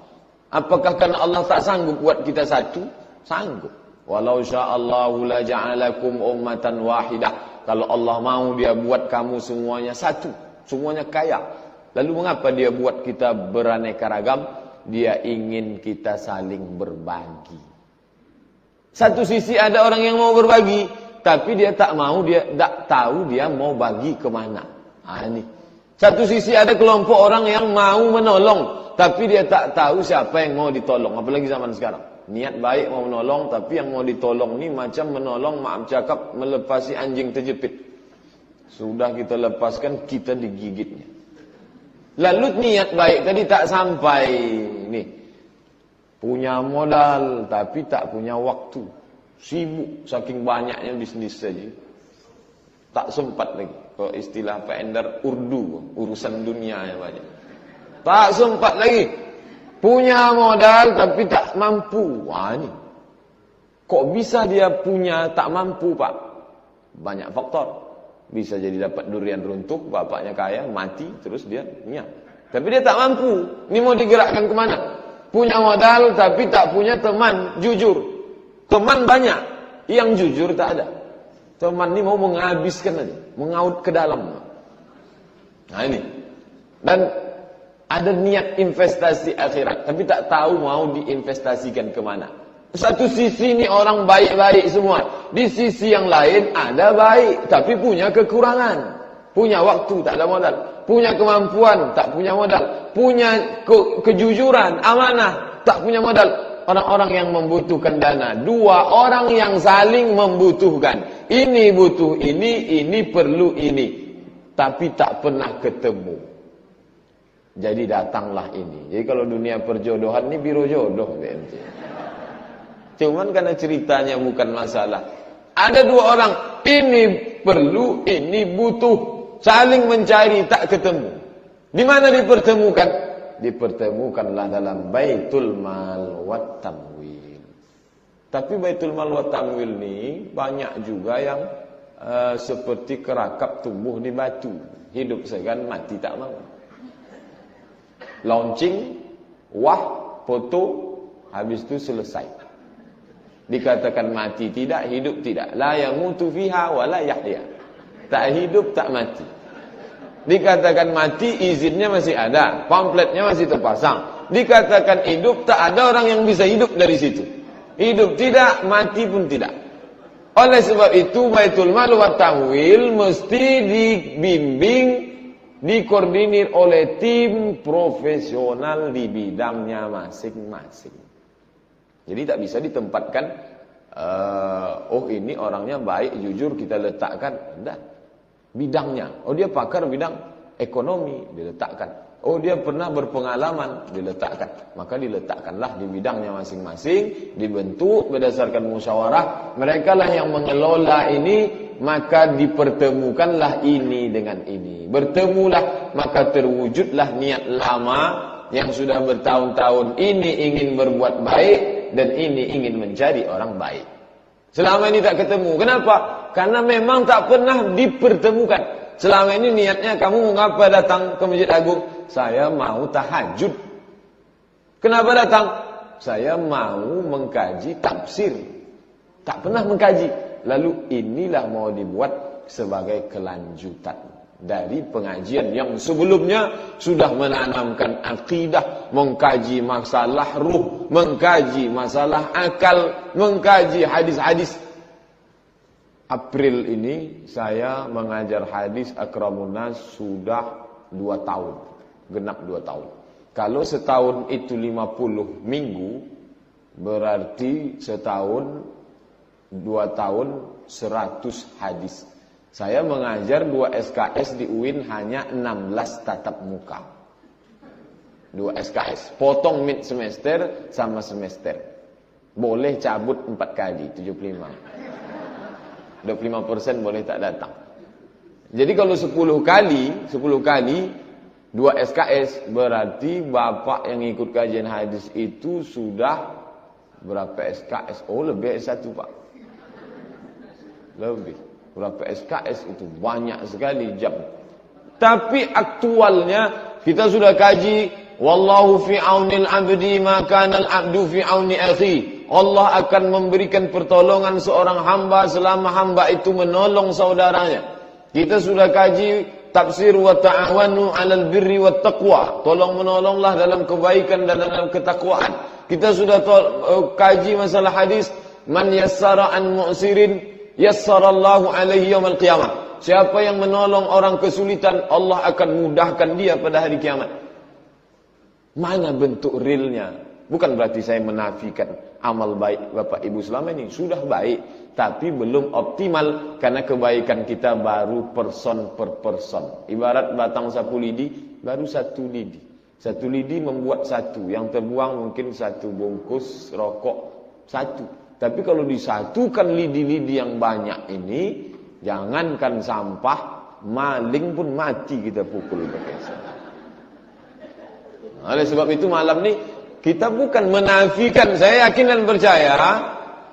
Apakah karena Allah tak sanggup buat kita satu? Sanggup. Walau sya'allahu la ja'alakum ummatan wahidah. Kalau Allah mau, dia buat kamu semuanya satu, semuanya kaya. Lalu mengapa dia buat kita beraneka ragam? Dia ingin kita saling berbagi. Satu sisi ada orang yang mau berbagi, tapi dia tak mau, dia tak tahu dia mau bagi kemana. Ini. Satu sisi ada kelompok orang yang mau menolong, tapi dia tak tahu siapa yang mau ditolong. Apalagi zaman sekarang. Niat baik mau menolong, tapi yang mau ditolong ni macam menolong, maaf cakap, melepasi anjing terjepit. Sudah kita lepaskan, kita digigitnya. Lalu niat baik tadi tak sampai. Nih, punya modal tapi tak punya waktu. Sibuk saking banyaknya bisnis saja. Tak sempat lagi. Kalau istilah Pak Endar, urdu, urusan dunia yang banyak. Tak sempat lagi. Punya modal tapi tak mampu. Wah ini. Kok bisa dia punya tak mampu, Pak? Banyak faktor. Bisa jadi dapat durian runtuh, bapaknya kaya, mati, terus dia punya. Tapi dia tak mampu. Ini mau digerakkan kemana? Punya modal tapi tak punya teman jujur. Teman banyak, yang jujur tak ada. Teman ini mau menghabiskan aja, mengaut ke dalam. Nah ini. Dan ada niat investasi akhirat, tapi tak tahu mau diinvestasikan kemana. Satu sisi ini orang baik-baik semua. Di sisi yang lain ada baik, tapi punya kekurangan. Punya waktu, tak ada modal. Punya kemampuan, tak punya modal. Punya kejujuran, amanah, tak punya modal. Orang-orang yang membutuhkan dana. Dua orang yang saling membutuhkan. Ini butuh ini perlu ini. Tapi tak pernah ketemu. Jadi datanglah ini. Jadi kalau dunia perjodohan ini biro jodoh. Cuman karena ceritanya bukan masalah. Ada dua orang, ini perlu, ini butuh. Saling mencari, tak ketemu. Di mana dipertemukan? Dipertemukanlah dalam Baitul Mal wa Tamwil. Tapi Baitul Mal wa Tamwil ni banyak juga yang seperti kerakap tumbuh di batu. Hidup segan, mati tak mau. Launching, foto, habis itu selesai. Dikatakan mati tidak, hidup tidak. La yamutu fiha wa la yahya. Tak hidup, tak mati. Dikatakan mati, izinnya masih ada. Pamfletnya masih terpasang. Dikatakan hidup, tak ada orang yang bisa hidup dari situ. Hidup tidak, mati pun tidak. Oleh sebab itu, Baitul Mal wa Tamwil mesti dibimbing, dikoordinir oleh tim profesional di bidangnya masing-masing. Jadi tak bisa ditempatkan, ini orangnya baik, jujur, kita letakkan. Tidak. Bidangnya. Dia pakar bidang ekonomi, diletakkan. Dia pernah berpengalaman, diletakkan. Maka diletakkanlah di bidangnya masing-masing, dibentuk berdasarkan musyawarah. Mereka lah yang mengelola ini, maka dipertemukanlah ini dengan ini. Bertemulah, maka terwujudlah niat lama yang sudah bertahun-tahun ini ingin berbuat baik dan ini ingin menjadi orang baik. Selama ini tak ketemu. Kenapa? Karena memang tak pernah dipertemukan. Selama ini niatnya kamu mengapa datang ke Masjid Agung? Saya mau tahajud. Kenapa datang? Saya mau mengkaji tafsir. Tak pernah mengkaji. Lalu inilah mau dibuat sebagai kelanjutan. dari pengajian yang sebelumnya sudah menanamkan akidah, mengkaji masalah ruh, mengkaji masalah akal, mengkaji hadis-hadis. April ini saya mengajar hadis Akramun Nas sudah 2 tahun, genap 2 tahun. Kalau setahun itu 50 minggu, berarti setahun 2 tahun 100 hadis. Saya mengajar 2 SKS di UIN hanya 16 tatap muka. 2 SKS, potong mid semester sama semester. Boleh cabut 4 kali, 75. 25% boleh tak datang. Jadi kalau 10 kali 2 SKS, berarti bapak yang ikut kajian hadis itu sudah berapa SKS? Oh, lebih S1 pak. Lebih. Berapa SKS itu? Banyak sekali jam. Tapi aktualnya kita sudah kaji, wallahu fi aunil abdi ma kana al-abdu fi auni akhi. Allah akan memberikan pertolongan seorang hamba selama hamba itu menolong saudaranya. Kita sudah kaji tafsir wa ta'awanu 'alal birri wat taqwa. Tolong menolonglah dalam kebaikan dan dalam ketakwaan. Kita sudah kaji masalah hadis, man yassara an mu'sirin yassarallahu alaihi yaumil qiyamah. Siapa yang menolong orang kesulitan, Allah akan mudahkan dia pada hari kiamat. Mana bentuk realnya? Bukan berarti saya menafikan amal baik Bapak Ibu selama ini. Sudah baik, tapi belum optimal. Karena kebaikan kita baru person per person. Ibarat batang sapu lidi, baru 1 lidi. 1 lidi membuat 1. Yang terbuang mungkin 1 bungkus rokok 1. Tapi kalau disatukan lidi-lidi yang banyak ini, jangankan sampah, maling pun mati kita pukul pakai sampah. Oleh sebab itu malam ini kita bukan menafikan, saya yakin dan percaya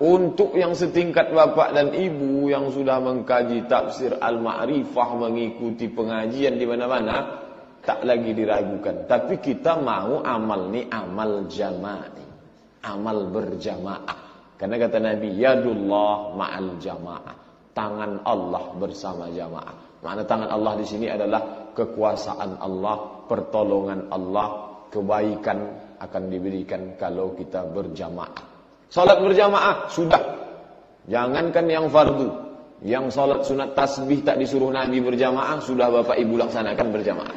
untuk yang setingkat bapak dan ibu yang sudah mengkaji tafsir Al-Ma'rifah, mengikuti pengajian di mana-mana, tak lagi diragukan. Tapi kita mau amal ni amal jamaah, amal berjamaah. Karena kata Nabi, yadullah ma'al jamaah, tangan Allah bersama jamaah. Makna tangan Allah di sini adalah kekuasaan Allah, pertolongan Allah, kebaikan akan diberikan kalau kita berjamaah. Salat berjamaah sudah. Jangankan yang fardu, yang salat sunat tasbih tak disuruh Nabi berjamaah, sudah bapak ibu laksanakan berjamaah.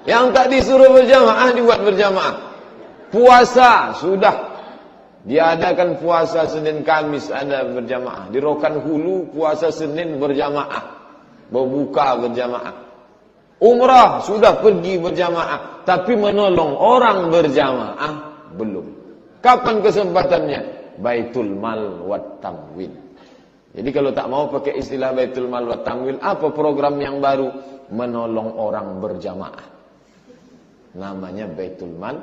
Yang tak disuruh berjamaah dibuat berjamaah. Puasa sudah. Diadakan puasa Senin Kamis ada berjamaah. Di Rokan Hulu puasa Senin berjamaah. Berbuka berjamaah. Umrah sudah pergi berjamaah, tapi menolong orang berjamaah belum. Kapan kesempatannya? Baitul Mal wat Tamwil. Jadi kalau tak mau pakai istilah Baitul Mal wat Tamwil, apa program yang baru? Menolong orang berjamaah. Namanya Baitul Mal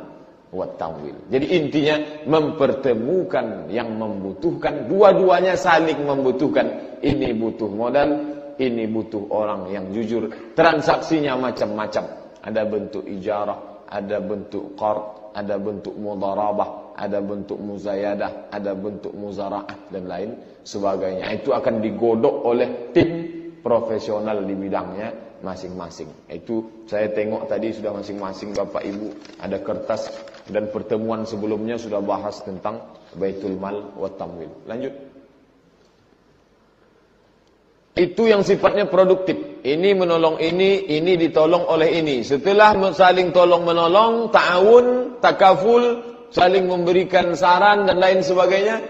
wat Tamwil. Jadi intinya mempertemukan yang membutuhkan, dua-duanya saling membutuhkan. Ini butuh modal, ini butuh orang yang jujur. Transaksinya macam-macam. Ada bentuk ijarah, ada bentuk qard, ada bentuk mudharabah, ada bentuk muzayadah, ada bentuk muzara'ah dan lain sebagainya. Itu akan digodok oleh tim profesional di bidangnya masing-masing. Itu saya tengok tadi sudah masing-masing Bapak Ibu ada kertas, dan pertemuan sebelumnya sudah bahas tentang Baitul Mal wat Tamwil. Lanjut. Itu yang sifatnya produktif. Ini menolong ini ditolong oleh ini. Setelah saling tolong menolong, ta'awun, takaful, saling memberikan saran dan lain sebagainya,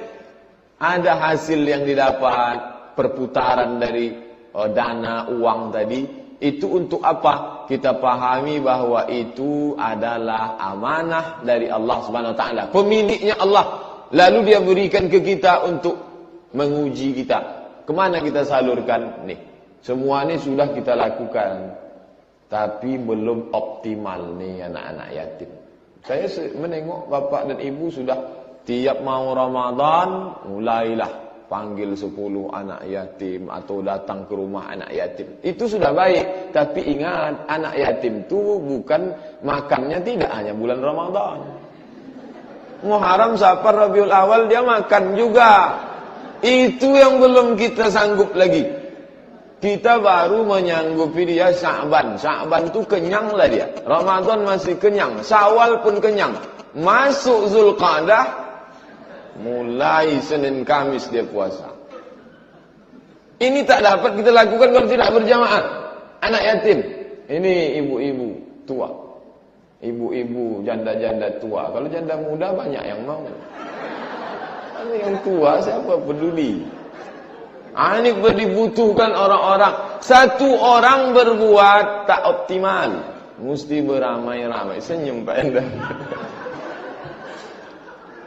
ada hasil yang didapat, perputaran dari dana uang tadi. Itu untuk apa? Kita pahami bahwa itu adalah amanah dari Allah Subhanahu wa taala. Pemiliknya Allah. Lalu dia berikan ke kita untuk menguji kita. Kemana kita salurkan? Nih, semua ini sudah kita lakukan, tapi belum optimal nih anak-anak yatim. Saya menengok bapak dan ibu sudah tiap mau Ramadan, mulailah panggil 10 anak yatim atau datang ke rumah anak yatim. Itu sudah baik, tapi ingat, anak yatim itu bukan makannya tidak hanya bulan Ramadan. Muharram, Safar, Rabiul Awal dia makan juga. Itu yang belum kita sanggup lagi. Kita baru menyanggupi dia Sya'ban. Sya'ban itu kenyang lah dia. Ramadan masih kenyang. Syawal pun kenyang. Masuk Zulqa'dah, mulai Senin Kamis dia puasa. Ini tak dapat kita lakukan kalau tidak berjamaah. Anak yatim. Ini ibu-ibu tua. Ibu-ibu, janda-janda tua. Kalau janda muda banyak yang mau. Kalau yang tua siapa peduli? Ini dibutuhkan orang-orang. Satu orang berbuat tak optimal. Mesti beramai-ramai. Senyum Pak Enda.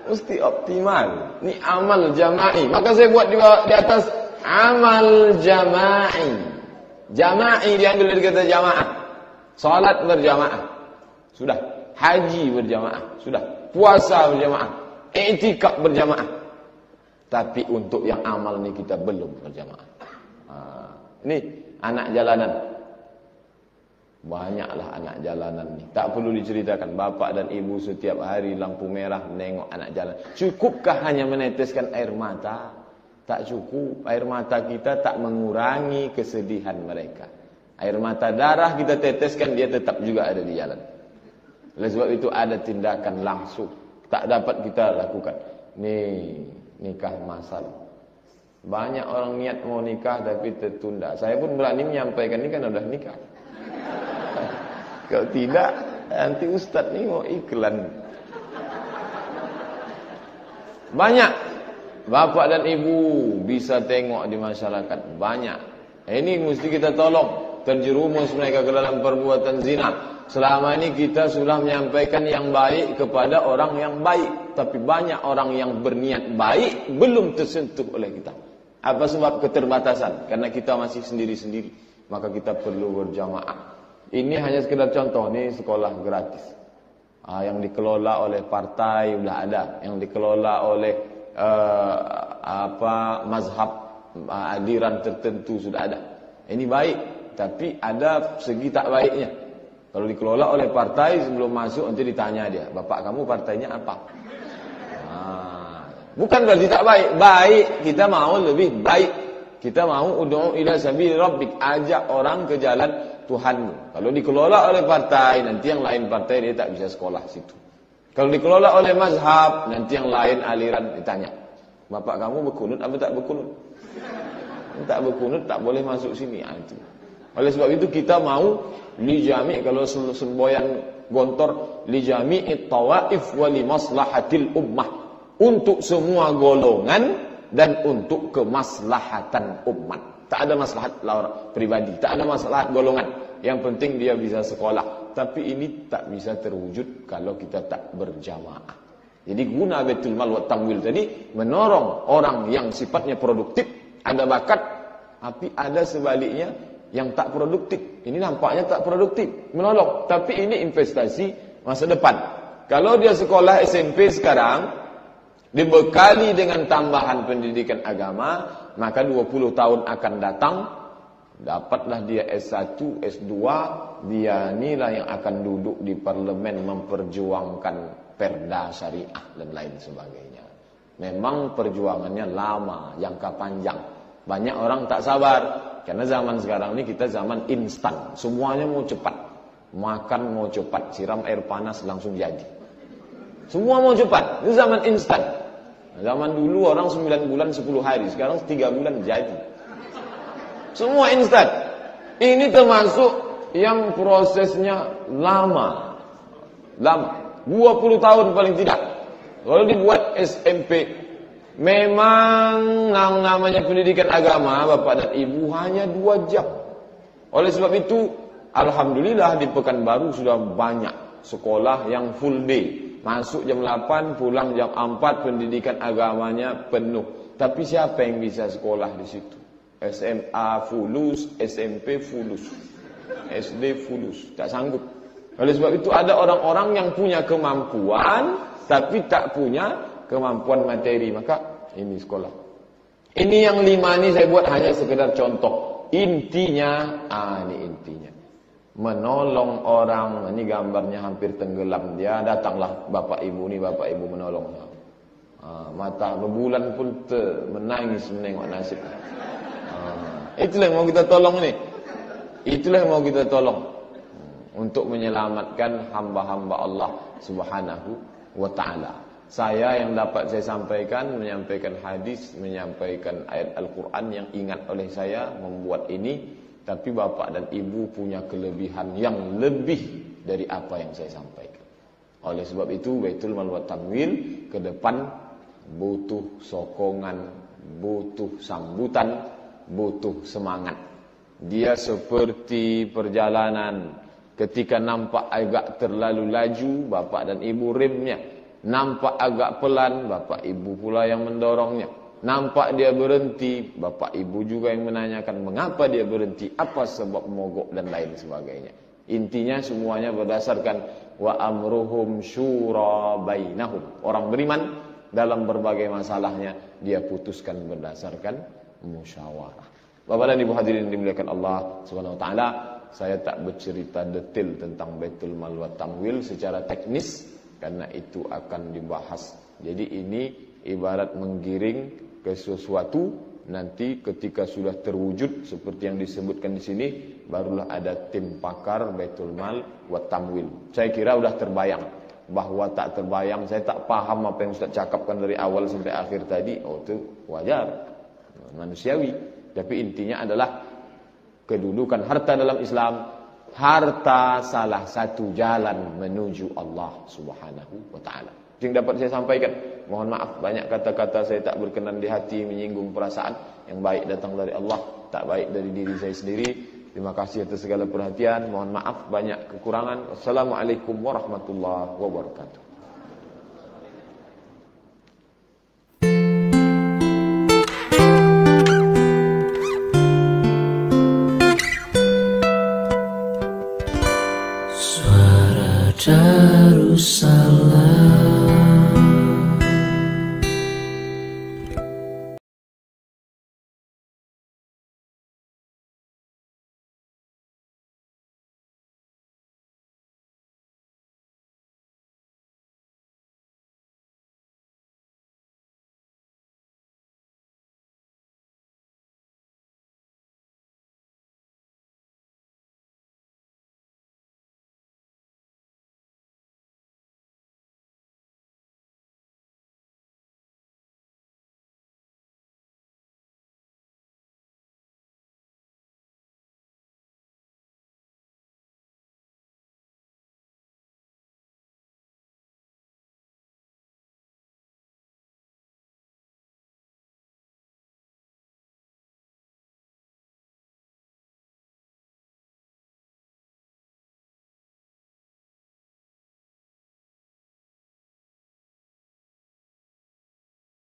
Mesti optimal. Ini amal jama'i. Maka saya buat di atas amal jama'i. Jama'i diambil dari kata jamaah. Salat berjamaah. Sudah. Haji berjamaah. Sudah. Puasa berjamaah. I'tikaf berjamaah. Tapi untuk yang amal ni kita belum berjamaah. Ini anak jalanan. Banyaklah anak jalanan ni. Tak perlu diceritakan. Bapak dan ibu setiap hari lampu merah menengok anak jalan. Cukupkah hanya meneteskan air mata? Tak cukup. Air mata kita tak mengurangi kesedihan mereka. Air mata darah kita teteskan, dia tetap juga ada di jalan. Oleh sebab itu ada tindakan langsung. Tak dapat kita lakukan. Nikah masal. Banyak orang niat mau nikah tapi tertunda. Saya pun berani menyampaikan ini kan sudah nikah. Kalau tidak, nanti ustaz ni mau iklan. Banyak bapak dan ibu bisa tengok di masyarakat. Banyak. Ini mesti kita tolong. Terjerumus mereka ke dalam perbuatan zina. Selama ini kita sudah menyampaikan yang baik kepada orang yang baik. Tapi banyak orang yang berniat baik belum tersentuh oleh kita. Apa sebab? Keterbatasan. Karena kita masih sendiri-sendiri. Maka kita perlu berjamaah. Ini hanya sekedar contoh. Ini sekolah gratis. Yang dikelola oleh partai sudah ada. Yang dikelola oleh mazhab aliran tertentu sudah ada. Ini baik. Tapi ada segi tak baiknya. Kalau dikelola oleh partai, sebelum masuk nanti ditanya dia, bapak kamu partainya apa? Bukan berarti tak baik. Baik, kita mau lebih baik. Kita mau ud'u ila sabili rabbik, ajak orang ke jalan Tuhanmu. Kalau dikelola oleh partai, nanti yang lain partai dia tak bisa sekolah situ. Kalau dikelola oleh mazhab, nanti yang lain aliran ditanya, bapak kamu berkunut apa tak berkunut? Tak berkunut tak boleh masuk sini. Itu. Oleh sebab itu kita mau li jami', kalau semboyan gontor, li jami'it tawaif wa li maslahatil ummah, untuk semua golongan dan untuk kemaslahatan umat. Tak ada maslahat pribadi, tak ada maslahat golongan. Yang penting dia bisa sekolah. Tapi ini tak bisa terwujud kalau kita tak berjamaah. Jadi guna Baitul Mal wa Tamwil tadi menorong orang yang sifatnya produktif, ada bakat, tapi ada sebaliknya yang tak produktif. Ini nampaknya tak produktif, menolong. Tapi ini investasi masa depan. Kalau dia sekolah SMP sekarang, dibekali dengan tambahan pendidikan agama, maka 20 tahun akan datang, dapatlah dia S1, S2, dia inilah yang akan duduk di parlemen memperjuangkan perda syariah dan lain sebagainya. Memang perjuangannya lama, jangka panjang. Banyak orang tak sabar. Karena zaman sekarang ini kita zaman instan. Semuanya mau cepat. Makan mau cepat. Siram air panas langsung jadi. Semua mau cepat. Itu zaman instan. Zaman dulu orang 9 bulan 10 hari. Sekarang 3 bulan jadi. Semua instan. Ini termasuk yang prosesnya lama. 20 tahun paling tidak. Kalau dibuat SMP, memang namanya pendidikan agama, bapak dan ibu, hanya 2 jam. Oleh sebab itu, alhamdulillah di Pekanbaru sudah banyak sekolah yang full day. Masuk jam 8, pulang jam 4, pendidikan agamanya penuh. Tapi siapa yang bisa sekolah di situ? SMA fulus, SMP fulus, SD fulus, tak sanggup. Oleh sebab itu ada orang-orang yang punya kemampuan, tapi tak punya kemampuan materi. Maka ini sekolah. Ini yang 5 ini saya buat hanya sekedar contoh. Intinya, ini intinya. Menolong orang. Ini gambarnya hampir tenggelam dia. Datanglah bapak ibu ni, bapak ibu menolong. Mata berbulan pun menangis menengok nasib. Itulah yang mau kita tolong nih. Itulah yang mau kita tolong untuk menyelamatkan hamba-hamba Allah Subhanahu wa taala. Saya yang dapat saya sampaikan, menyampaikan hadis, menyampaikan ayat Al-Quran yang ingat oleh saya membuat ini. Tapi bapak dan ibu punya kelebihan yang lebih dari apa yang saya sampaikan. Oleh sebab itu Baitul Mal wa Tamwil ke depan butuh sokongan, butuh sambutan, butuh semangat. Dia seperti perjalanan, ketika nampak agak terlalu laju, bapak dan ibu remnya. Nampak agak pelan, bapak ibu pula yang mendorongnya. Nampak dia berhenti, bapak ibu juga yang menanyakan mengapa dia berhenti, apa sebab mogok dan lain sebagainya. Intinya semuanya berdasarkan wa amruhum syura bainahum. Orang beriman dalam berbagai masalahnya dia putuskan berdasarkan musyawarah. Bapak dan Ibu hadirin dimuliakan Allah Subhanahu wa taala, saya tak bercerita detail tentang Baitul Mal wa Tamwil secara teknis karena itu akan dibahas. Jadi ini ibarat menggiring ke sesuatu, nanti ketika sudah terwujud seperti yang disebutkan di sini, barulah ada tim pakar Baitul Mal wa Tamwil. Saya kira sudah terbayang, bahwa tak terbayang, saya tak paham apa yang Ustaz cakapkan dari awal sampai akhir tadi. Oh, itu wajar, manusiawi. Tapi intinya adalah kedudukan harta dalam Islam. Harta salah satu jalan menuju Allah Subhanahu wa taala. Yang dapat saya sampaikan. Mohon maaf banyak kata-kata saya tak berkenan di hati, menyinggung perasaan. Yang baik datang dari Allah, tak baik dari diri saya sendiri. Terima kasih atas segala perhatian. Mohon maaf banyak kekurangan. Assalamualaikum warahmatullahi wabarakatuh. Suara Darussalam.